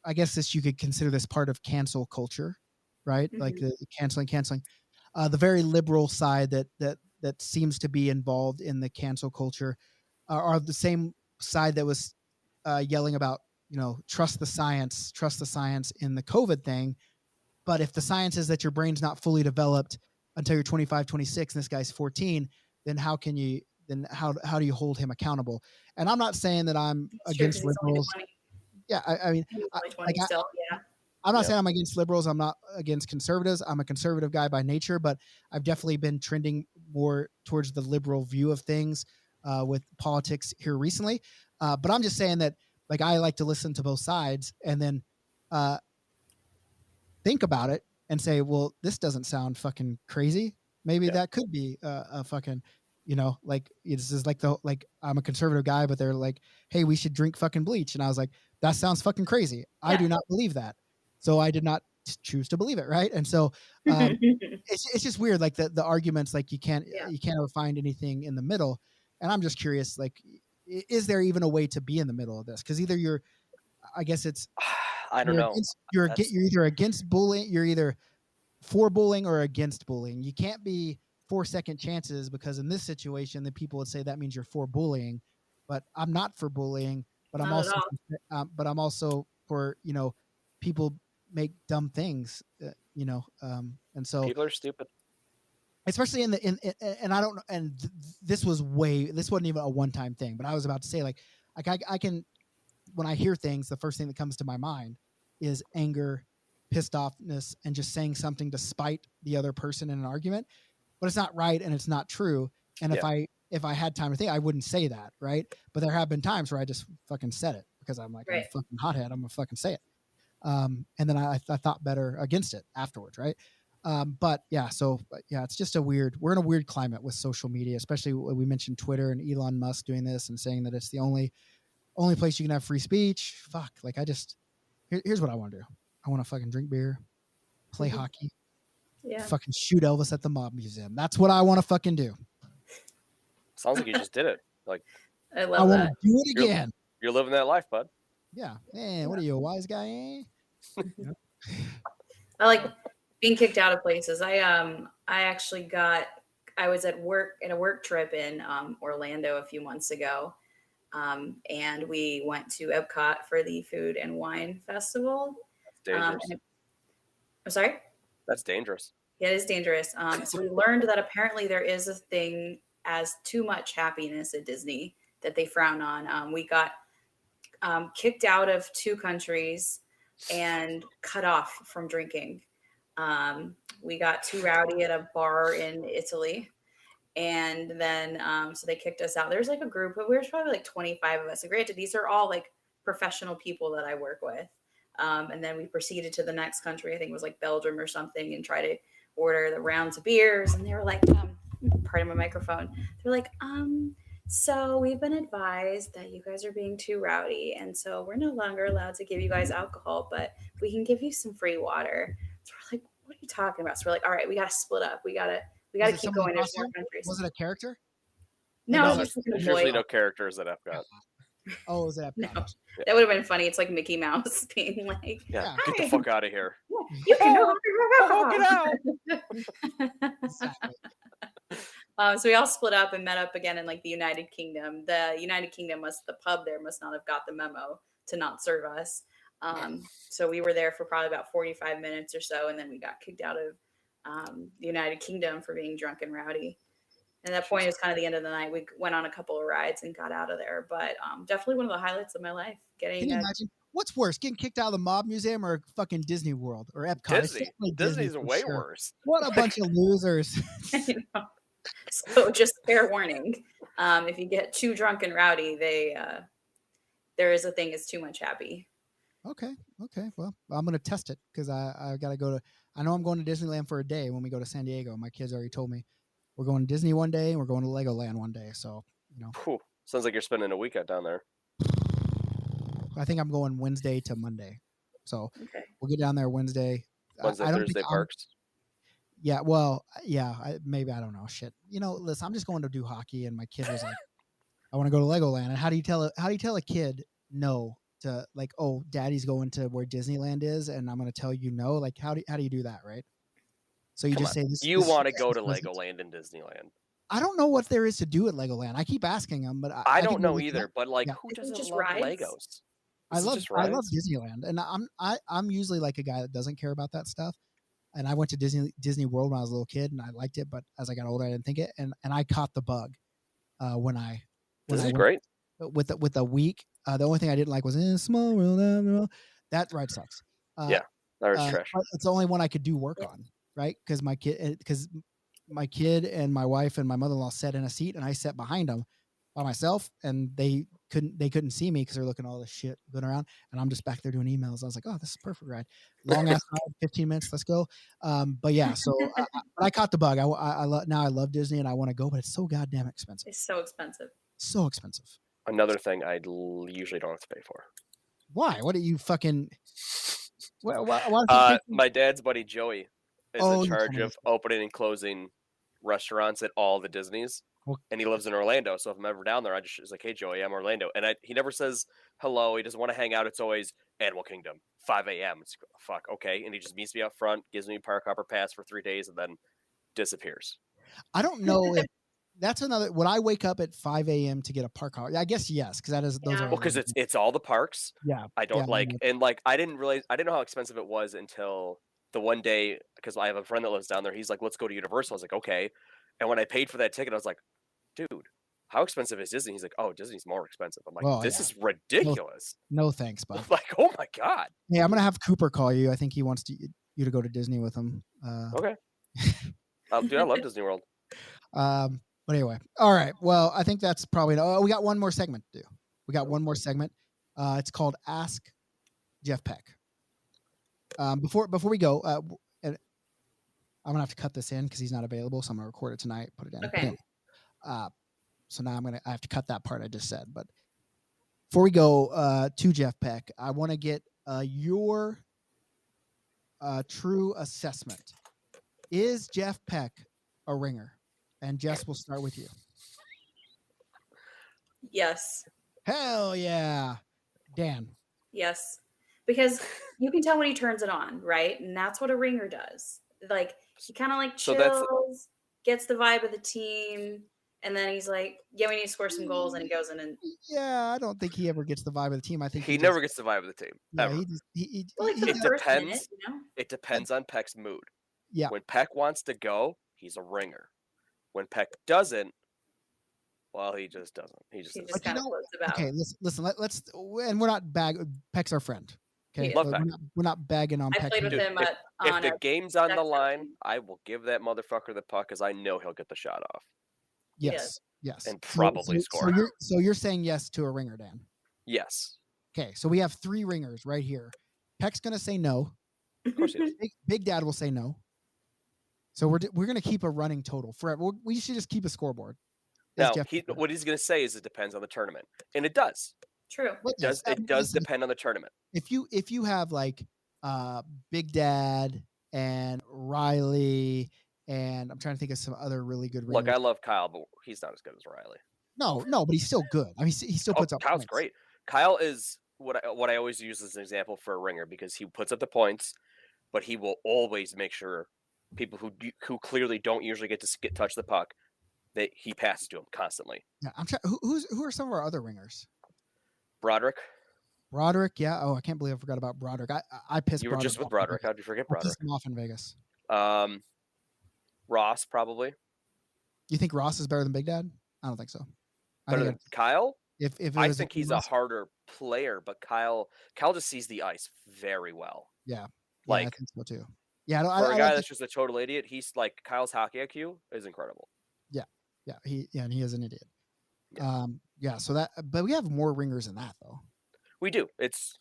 I guess you could consider this part of cancel culture, right? Mm-hmm. Like the canceling. The very liberal side that seems to be involved in the cancel culture are the same side that was yelling about, trust the science in the COVID thing. But if the science is that your brain's not fully developed until you're 25, 26, and this guy's 14, then how do you hold him accountable? And I'm not saying that I'm against liberals. Yeah, I mean, I'm not saying I'm against liberals. I'm not against conservatives. I'm a conservative guy by nature, but I've definitely been trending more towards the liberal view of things with politics here recently. But I'm just saying that, like, I like to listen to both sides and then think about it and say, well, this doesn't sound fucking crazy. Maybe that could be a fucking, like, this is like I'm a conservative guy, but they're like, hey, we should drink fucking bleach. And I was like, that sounds fucking crazy. Yeah. I do not believe that. So I did not choose to believe it. Right. And so it's just weird. Like the arguments, like you can't ever find anything in the middle. And I'm just curious, like, is there even a way to be in the middle of this? Because either I guess it's, I don't know. You're either against bullying, you're either for bullying or against bullying. You can't be for second chances, because in this situation, the people would say that means you're for bullying, but I'm not for bullying, but I'm also for, people make dumb things, and so people are stupid, especially and I don't know. And this wasn't even a one-time thing, but I was about to say, like I can, when I hear things, the first thing that comes to my mind is anger, pissed offness, and just saying something to spite the other person in an argument, but it's not right and it's not true. And if I had time to think, I wouldn't say that, right? But there have been times where I just fucking said it because I'm like, I'm a fucking hothead. I'm gonna fucking say it. And then I thought better against it afterwards, right? But yeah, it's just we're in a weird climate with social media, especially we mentioned Twitter and Elon Musk doing this and saying that it's the only place you can have free speech. Fuck. Like here's what I want to do. I want to fucking drink beer, play hockey, Yeah. fucking shoot Elvis at the Mob Museum. That's what I want to fucking do. Sounds like you just did it. Like I I love want that. to do it again. you're living that life, bud. Yeah. Man, what are you, a wise guy? Eh? I like being kicked out of places. I was at work in a work trip in Orlando a few months ago. And we went to Epcot for the Food and Wine Festival. Dangerous. I'm sorry? That's dangerous. Yeah, it is dangerous. So we learned that apparently there is a thing as too much happiness at Disney that they frown on. We got kicked out of 2 countries and cut off from drinking. We got too rowdy at a bar in Italy. And then, so they kicked us out. There's like a group, but there's probably like 25 of us. And granted, these are all like professional people that I work with. And then we proceeded to the next country. I think it was like Belgium or something, and try to order the rounds of beers. And they were like, pardon my microphone. They're like, so we've been advised that you guys are being too rowdy. And so we're no longer allowed to give you guys alcohol, but we can give you some free water. So we're like, what are you talking about? So we're like, all right, we got to split up. We got to keep going. There's more countries. Was it a character? No, There's usually no characters at Epcot. Oh, was it Epcot? No. That would have been funny. It's like Mickey Mouse being like, Yeah, get the fuck out of here. you can Get out. Exactly. So we all split up and met up again in like the United Kingdom. The United Kingdom the pub there must not have got the memo to not serve us. So we were there for probably about 45 minutes or so. And then we got kicked out of the United Kingdom for being drunk and rowdy. And at that point, it was kind of the end of the night. We went on a couple of rides and got out of there. But definitely one of the highlights of my life. Can you imagine? What's worse, getting kicked out of the Mob Museum or fucking Disney World or Epcot? Disney's way worse. What a bunch of losers. So just fair warning. If you get too drunk and rowdy, there is a thing is too much happy. Okay. Well, I'm going to test it because I got to go to, I know I'm going to Disneyland for a day when we go to San Diego. My kids already told me we're going to Disney one day and we're going to Legoland one day. So, Whew. Sounds like you're spending a weekend down there. I think I'm going Wednesday to Monday. So we'll get down there Wednesday. Thursday parks. Yeah. Well, yeah, maybe, I don't know. Shit. Listen, I'm just going to do hockey. And my kid was like, I want to go to Legoland. And how do you tell a kid no to like, oh, daddy's going to where Disneyland is and I'm going to tell you no? Like, how do you do that? Right. So you say this. You want to go to Legoland and Disneyland. I don't know what there is to do at Legoland. I keep asking them, but I don't know either. But like, who doesn't just love rides? Legos? I love Disneyland, and I'm usually like a guy that doesn't care about that stuff. And I went to Disney World when I was a little kid, and I liked it. But as I got older, I didn't think it, and I caught the bug when I This is great. With a week. The only thing I didn't like was in Small World. That ride sucks. Yeah, that was trash. It's the only one I could do work on, right? Because my kid and my wife and my mother-in-law sat in a seat, and I sat behind them by myself, and they couldn't see me because they're looking at all this shit going around, and I'm just back there doing emails. I was like, oh, this is a perfect ride. Long ass ride, 15 minutes, let's go. But yeah, so I caught the bug. I love Disney and I want to go, but it's so goddamn expensive. It's so expensive. So expensive. Another thing I usually don't have to pay for. Why? What are you fucking? Why my dad's buddy Joey is in charge you of opening and closing restaurants at all the Disneys. And he lives in Orlando, so if I'm ever down there, it's like, hey, Joey, I'm Orlando. And he never says hello. He doesn't want to hang out. It's always Animal Kingdom, 5 a.m. It's fuck, okay. And he just meets me up front, gives me a park hopper pass for 3 days, and then disappears. I don't know if that's another. Would I wake up at 5 a.m. to get a park hopper? I guess yes, because that is those are. Well, because it's all the parks. Yeah, I don't I didn't know how expensive it was until the one day, because I have a friend that lives down there. He's like, let's go to Universal. I was like, okay. And when I paid for that ticket, I was like, dude, how expensive is Disney? He's like, oh, Disney's more expensive. I'm like, this is ridiculous. No thanks, bud. I'm like, oh my God. Yeah, I'm gonna have Cooper call you. I think he wants you to go to Disney with him. Okay. Dude, I love Disney World. But anyway, all right. Well, I think that's probably. Oh, we got one more segment to do. We got one more segment. It's called Ask Jeff Peck. Before we go, I'm gonna have to cut this in because he's not available. So I'm gonna record it tonight, put it in. Okay. So now I have to cut that part I just said. But before we go to Jeff Peck, I want to get your true assessment. Is Jeff Peck a ringer? And Jess, we'll start with you. Yes. Hell yeah. Dan. Yes. Because you can tell when he turns it on, right? And that's what a ringer does. Like he kind of like So chills, that's- gets the vibe of the team, and then he's like, "Yeah, we need to score some goals," and he goes in and Yeah, I don't think he ever gets the vibe of the team. I think He just- never gets the vibe of the team. Yeah, Ever. he just he well, like he for the does- first minute, depends. you know? It depends on Peck's mood. Yeah. When Peck wants to go, he's a ringer. When Peck doesn't, well, he just doesn't. He just He isn't. just But you kind of know- floats about. okay. Listen. Let's and we're not Peck's our friend. Okay, He is. Love so Peck. we're not bagging on I Peck. played with Dude, him if on the a game's on the Jackson line, team. I will give that motherfucker the puck because I know he'll get the shot off. Yes, yes, And probably score. So you're saying yes to a ringer, Dan? Yes, Okay, so we have 3 ringers right here. Peck's gonna say no. of course he is. Big Dad will say no. So we're gonna keep a running total forever. We should just keep a scoreboard. Is Now, Jeff- what he's going to say is it depends on the tournament, and it does. True. What It I mean, does listen, depend on the tournament. if you have like Big Dad and Riley and I'm trying to think of some other really good ringers. Look, I love Kyle, but he's not as good as Riley. No, but he's still good. I mean, he still puts up. Kyle's points. great. Kyle is what I always use as an example for a ringer because he puts up the points, but he will always make sure people who clearly don't usually get to touch the puck that he passes to them constantly. Yeah, I'm trying. Who are some of our other ringers? Broderick, Broderick, yeah. Oh, I can't believe I forgot about Broderick. I pissed. you were just with off in Broderick. Vegas. How'd you forget I pissed Broderick? him off in Vegas. Ross probably You think Ross is better than Big Dad? I don't think so. I better think than Kyle. if it I was think he's a harder player, but Kyle just sees the ice very well. yeah, I Like think so too. Yeah, for I a don't guy think- that's just a total idiot, he's like Kyle's hockey IQ is incredible. yeah, and he is an idiot. Yeah. So but we have more ringers than that though. We do. It's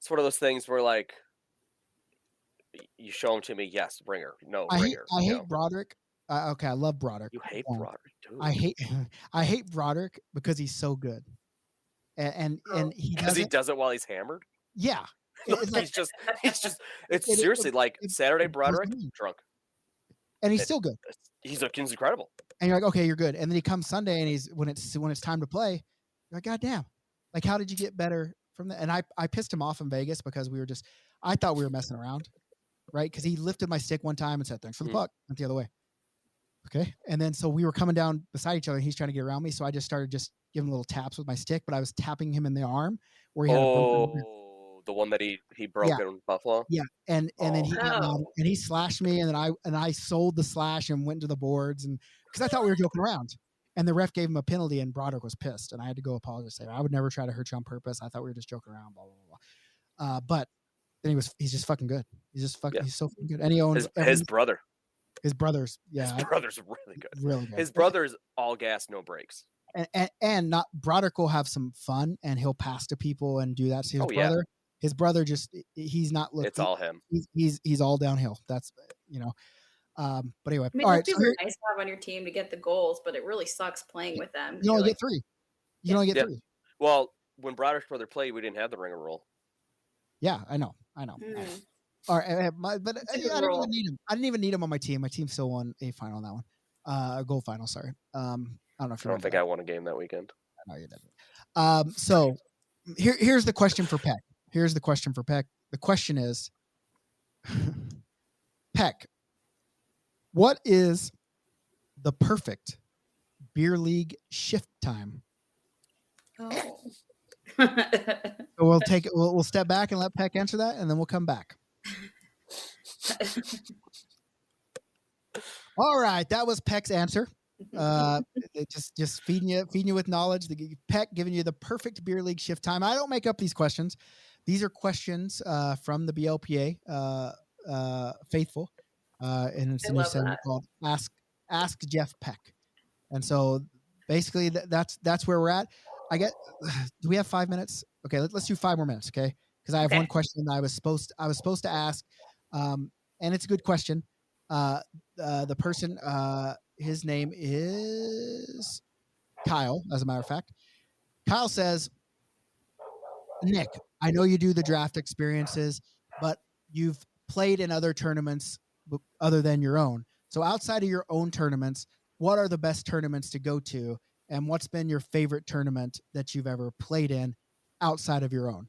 one of those things where like you show them to me, yes, ringer, no I ringer. hate you know. Broderick. Okay, I love Broderick. You hate Um, Broderick, dude. I hate Broderick because he's so good, and he Because he doesn't. does it while he's hammered. Yeah, it's like, he's just it's it- seriously like it- Saturday it blows Broderick me. drunk. and he's still good. He's incredible. And you're like, okay, you're good. And then he comes Sunday, and he's when it's time to play, you're like, God damn, like how did you get better from that? And I pissed him off in Vegas because I thought we were messing around, right? Because he lifted my stick one time and said, "Thanks for the Mhm. puck," went the other way. Okay, and then so we were coming down beside each other, and he's trying to get around me, so I just started just giving little taps with my stick, but I was tapping him in the arm where he had a broken rib. Oh, the one that he broke in Buffalo. Yeah, and then he got mad, Oh. and he slashed me, and then I sold the slash and went to the boards, and because I thought we were joking around, and the ref gave him a penalty, and Broderick was pissed, and I had to go apologize. Say I would never try to hurt you on purpose. I thought we were just joking around, blah blah blah. Blah. But then he's just fucking good. He's just fucking Yeah. he's so fucking good, and he owns His brother. his brothers. Yeah, His brother's really good. really good. His brother's all gas, no brakes. and not Broderick will have some fun, and he'll pass to people and do that to his Oh, yeah. brother. His brother just he's not looking. It's all him. He's all downhill. That's But anyway, I mean, all those right. So people here, are nice to have on your team to get the goals, but it really sucks playing with them. you only You're get 3. You can only get Yeah. 3. Well, when Broderick's brother played, we didn't have the ringer rule. Yeah, I know. like, All right, but It's a I good didn't rule. even need him. I didn't even need him on my team. My team still won a final on that one, a gold final. Sorry. I don't know if I you don't think I won a game that weekend. know you didn't. So here's the question for Peck. The question is, Peck, what is the perfect beer league shift time? oh. So we'll step back and let Peck answer that, and then we'll come back. All right, that was Peck's answer. Just feeding you with knowledge. Peck giving you the perfect beer league shift time. I don't make up these questions. These are questions from the BLPA faithful, and it's I a new love segment that. called Ask Jeff Peck. And so basically that's where we're at. Do we have 5 minutes? Okay, let's do 5 more minutes, okay? Because I have Okay. one question that I was supposed to ask, and it's a good question. The person, his name is Kyle, as a matter of fact. Kyle says, Nick, I know you do the draft experiences, but you've played in other tournaments other than your own. So outside of your own tournaments, what are the best tournaments to go to? And what's been your favorite tournament that you've ever played in outside of your own?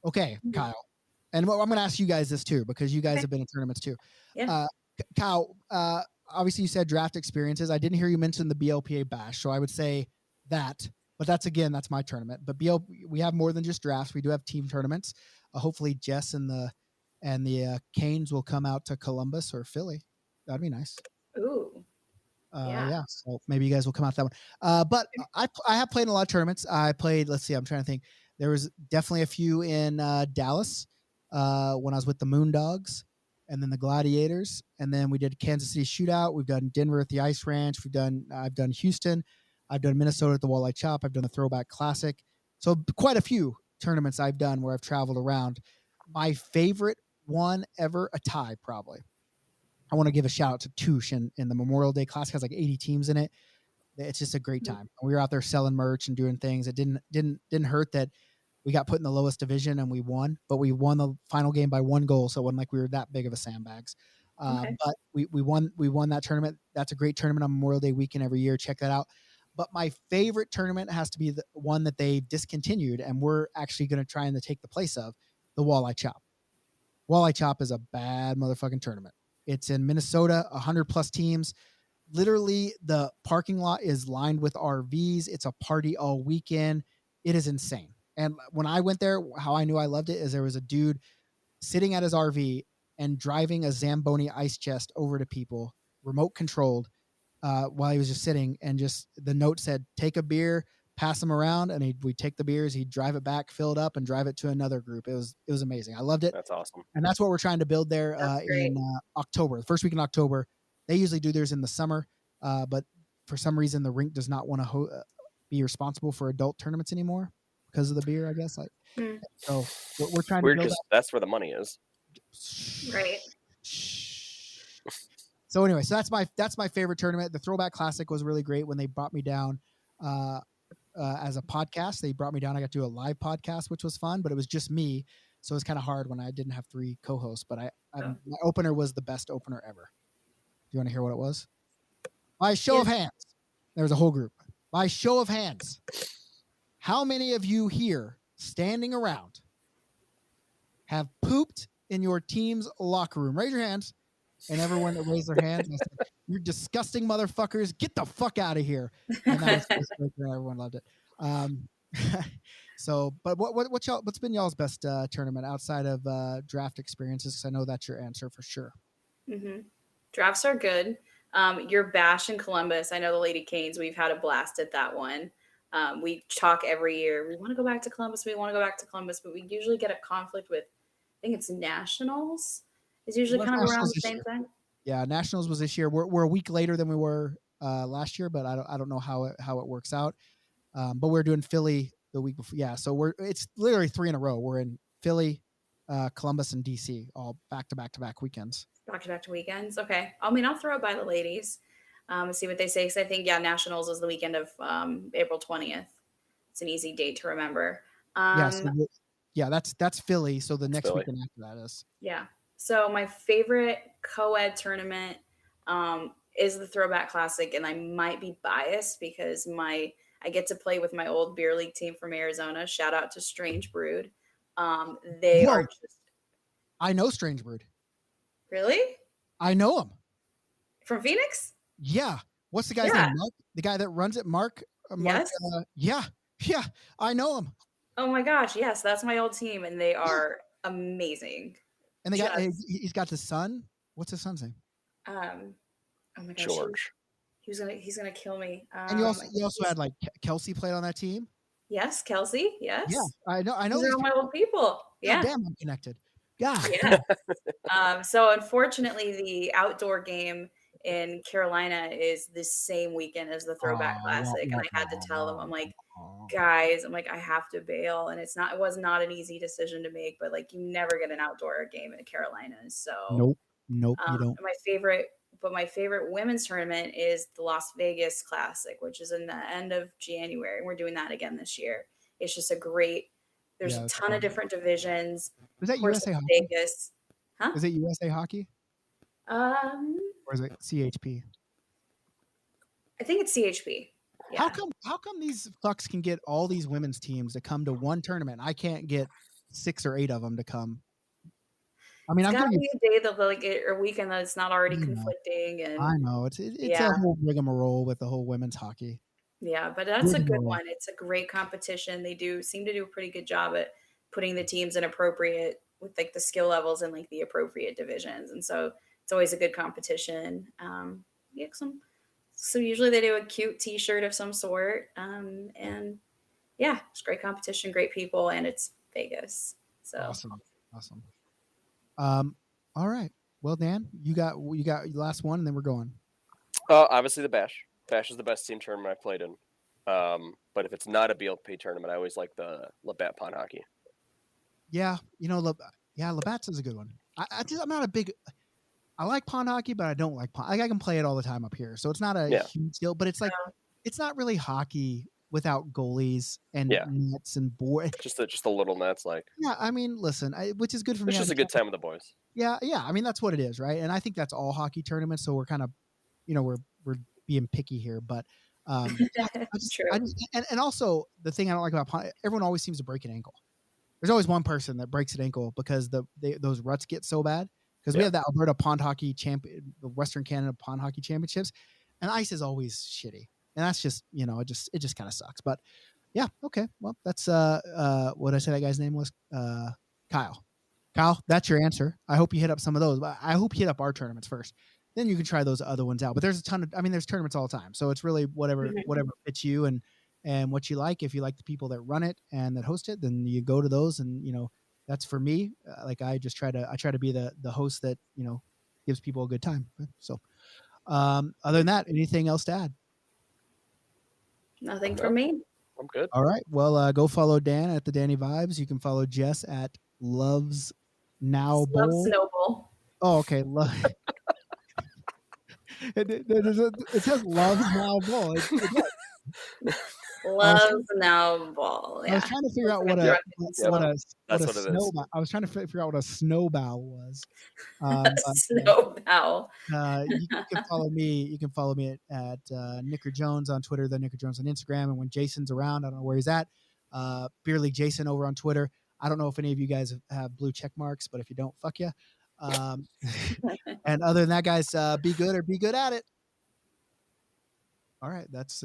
Okay, Kyle. And I'm going to ask you guys this too, because you guys have been in tournaments too. Yeah. Kyle, obviously you said draft experiences. I didn't hear you mention the BLPA Bash. So I would say that. But that's my tournament. But we have more than just drafts. We do have team tournaments. Hopefully, Jess and the Canes will come out to Columbus or Philly. That'd be nice. Ooh. Yeah. So maybe you guys will come out that one. But I have played in a lot of tournaments. I played. Let's see. I'm trying to think. There was definitely a few in Dallas when I was with the Moondogs, and then the Gladiators, and then we did Kansas City Shootout. We've done Denver at the Ice Ranch. I've done Houston. I've done Minnesota at the Walleye Chop. I've done the Throwback Classic. So quite a few tournaments I've done where I've traveled around. My favorite one ever, a tie probably. I want to give a shout out to Touche in the Memorial Day Classic. It has like 80 teams in it. It's just a great time. We were out there selling merch and doing things. It didn't hurt that we got put in the lowest division and we won, but we won the final game by 1 goal. So it wasn't like we were that big of a sandbags. But we won that tournament. That's a great tournament on Memorial Day weekend every year. Check that out. But my favorite tournament has to be the one that they discontinued, and we're actually going to try and take the place of, the Walleye Chop. Walleye Chop is a bad motherfucking tournament. It's in Minnesota, 100+ teams. Literally, the parking lot is lined with RVs. It's a party all weekend. It is insane. And when I went there, how I knew I loved it is there was a dude sitting at his RV and driving a Zamboni ice chest over to people, remote controlled, while he was just sitting, and just the note said, take a beer, pass them around, and we'd take the beers, he'd drive it back, fill it up, and drive it to another group. It was amazing. I loved it. That's awesome. And that's what we're trying to build there in October, the first week in October. They usually do theirs in the summer, but for some reason the rink does not want to be responsible for adult tournaments anymore because of the beer, I guess. So we're trying to build because that's where the money is. Right. So anyway, so that's my favorite tournament. The Throwback Classic was really great when they brought me down as a podcast. They brought me down. I got to do a live podcast, which was fun, but it was just me. So it was kind of hard when I didn't have 3 co-hosts, but my opener was the best opener ever. Do you want to hear what it was? By show of hands. There was a whole group. By show of hands, how many of you here standing around have pooped in your team's locker room? Raise your hands. And everyone that raised their hands, I said, you're disgusting motherfuckers. Get the fuck out of here. And that was everyone loved it. So, but what's been y'all's best tournament outside of draft experiences? Because I know that's your answer for sure. Mm-hmm. Drafts are good. Your bash in Columbus, I know the Lady Canes, we've had a blast at that one. We talk every year. We want to go back to Columbus. But we usually get a conflict with, I think it's Nationals. It's usually kind of around the same time. Yeah, Nationals was this year. We're a week later than we were last year, but I don't know how it works out. But we're doing Philly the week before. Yeah, so it's literally 3 in a row. We're in Philly, Columbus, and DC, all back to back weekends. Back-to-back weekends. Okay. I'll throw it by the ladies and see what they say. Because I think, Nationals is the weekend of April 20th. It's an easy date to remember. That's Philly. So the next weekend after that is. Yeah. So my favorite co-ed tournament is the Throwback Classic, and I might be biased because I get to play with my old beer league team from Arizona. Shout out to Strange Brood. They are just. I know Strange Brood. Really? I know him. From Phoenix? Yeah. What's the guy's name? Mark? The guy that runs it, Mark? Yes. Yeah. I know him. Oh my gosh. Yes, that's my old team, and they are amazing. And he's got the son. What's his son's name? Oh my gosh, George. He's gonna kill me. And you also had like Kelsey played on that team. Yes, Kelsey. Yes. Yeah, I know. These are all my old people. Yeah. God damn, I'm connected. God. Yeah. So unfortunately, the outdoor game in Carolina is the same weekend as the Throwback Classic, and I had to tell them, I'm like, guys, I have to bail, and it was not an easy decision to make, but like you never get an outdoor game in the Carolinas, so nope. Nope, you don't. My favorite women's tournament is the Las Vegas Classic, which is in the end of January. We're doing that again this year. It's just there's Yeah, a that's ton fun. of different divisions. Is that Of course, USA it's Hockey? Vegas. Huh? Is it USA Hockey Um, or is it CHP? I think it's CHP. How Yeah. come these fucks can get all these women's teams to come to one tournament? I can't get 6 or 8 of them to come. I mean, It's I'm gotta giving you. be a day that like or weekend that it's not already I know. conflicting I and know it's yeah. a whole rigmarole with the whole women's hockey. Yeah, but that's a good Rigmarole. one. It's a great competition. They do seem to do a pretty good job at putting the teams in appropriate with like the skill levels and like the appropriate divisions. And so it's always a good competition. Yeah, so usually they do a cute T-shirt of some sort. And yeah, it's great competition, great people, and it's Vegas. So Awesome. All right. Well, Dan, you got your last one, and then we're going. Obviously the Bash. Bash is the best team tournament I've played in. But if it's not a BLP tournament, I always like the Labatt Pond Hockey. Yeah, Labatt's is a good one. I'm not a big. I like pond hockey, but I don't like pond. Like, I can play it all the time up here, so it's not a huge deal. But it's like it's not really hockey without goalies and nets and board. Just the little nets, like. Yeah, I mean, listen, which is good for me. It's just a good time with the boys. Yeah. I mean, that's what it is, right? And I think that's all hockey tournaments. So we're kind of, we're being picky here, but True. and also the thing I don't like about pond, everyone always seems to break an ankle. There's always one person that breaks an ankle because those ruts get so bad. Because we have that Alberta Pond Hockey Champion, the Western Canada Pond Hockey Championships, and ice is always shitty, and that's just it just kind of sucks. But yeah, okay, well that's what I said that guy's name was Kyle. Kyle, that's your answer. I hope you hit up some of those. I hope you hit up our tournaments first. Then you can try those other ones out. But there's there's tournaments all the time, so it's really whatever fits you and what you like. If you like the people that run it and that host it, then you go to those, and that's for me. Like I try to be the host that gives people a good time. So other than that, anything else to add? Nothing for me. I'm good. All right, well, go follow Dan at the Danny Vibes. You can follow Jess at Loves Now Bowl. Love Snowball. Oh, okay. It says Loves Now Bowl. Loves Now Ball. Yeah. I was trying to figure out what a snowball. I was trying to figure out what a snowball was. Snowball. You can follow me. You can follow me at Nicker Jones on Twitter, the Nicker Jones on Instagram, and when Jason's around, I don't know where he's at. Beer League Jason over on Twitter. I don't know if any of you guys have blue check marks, but if you don't, fuck you. And other than that, guys, be good or be good at it. All right, that's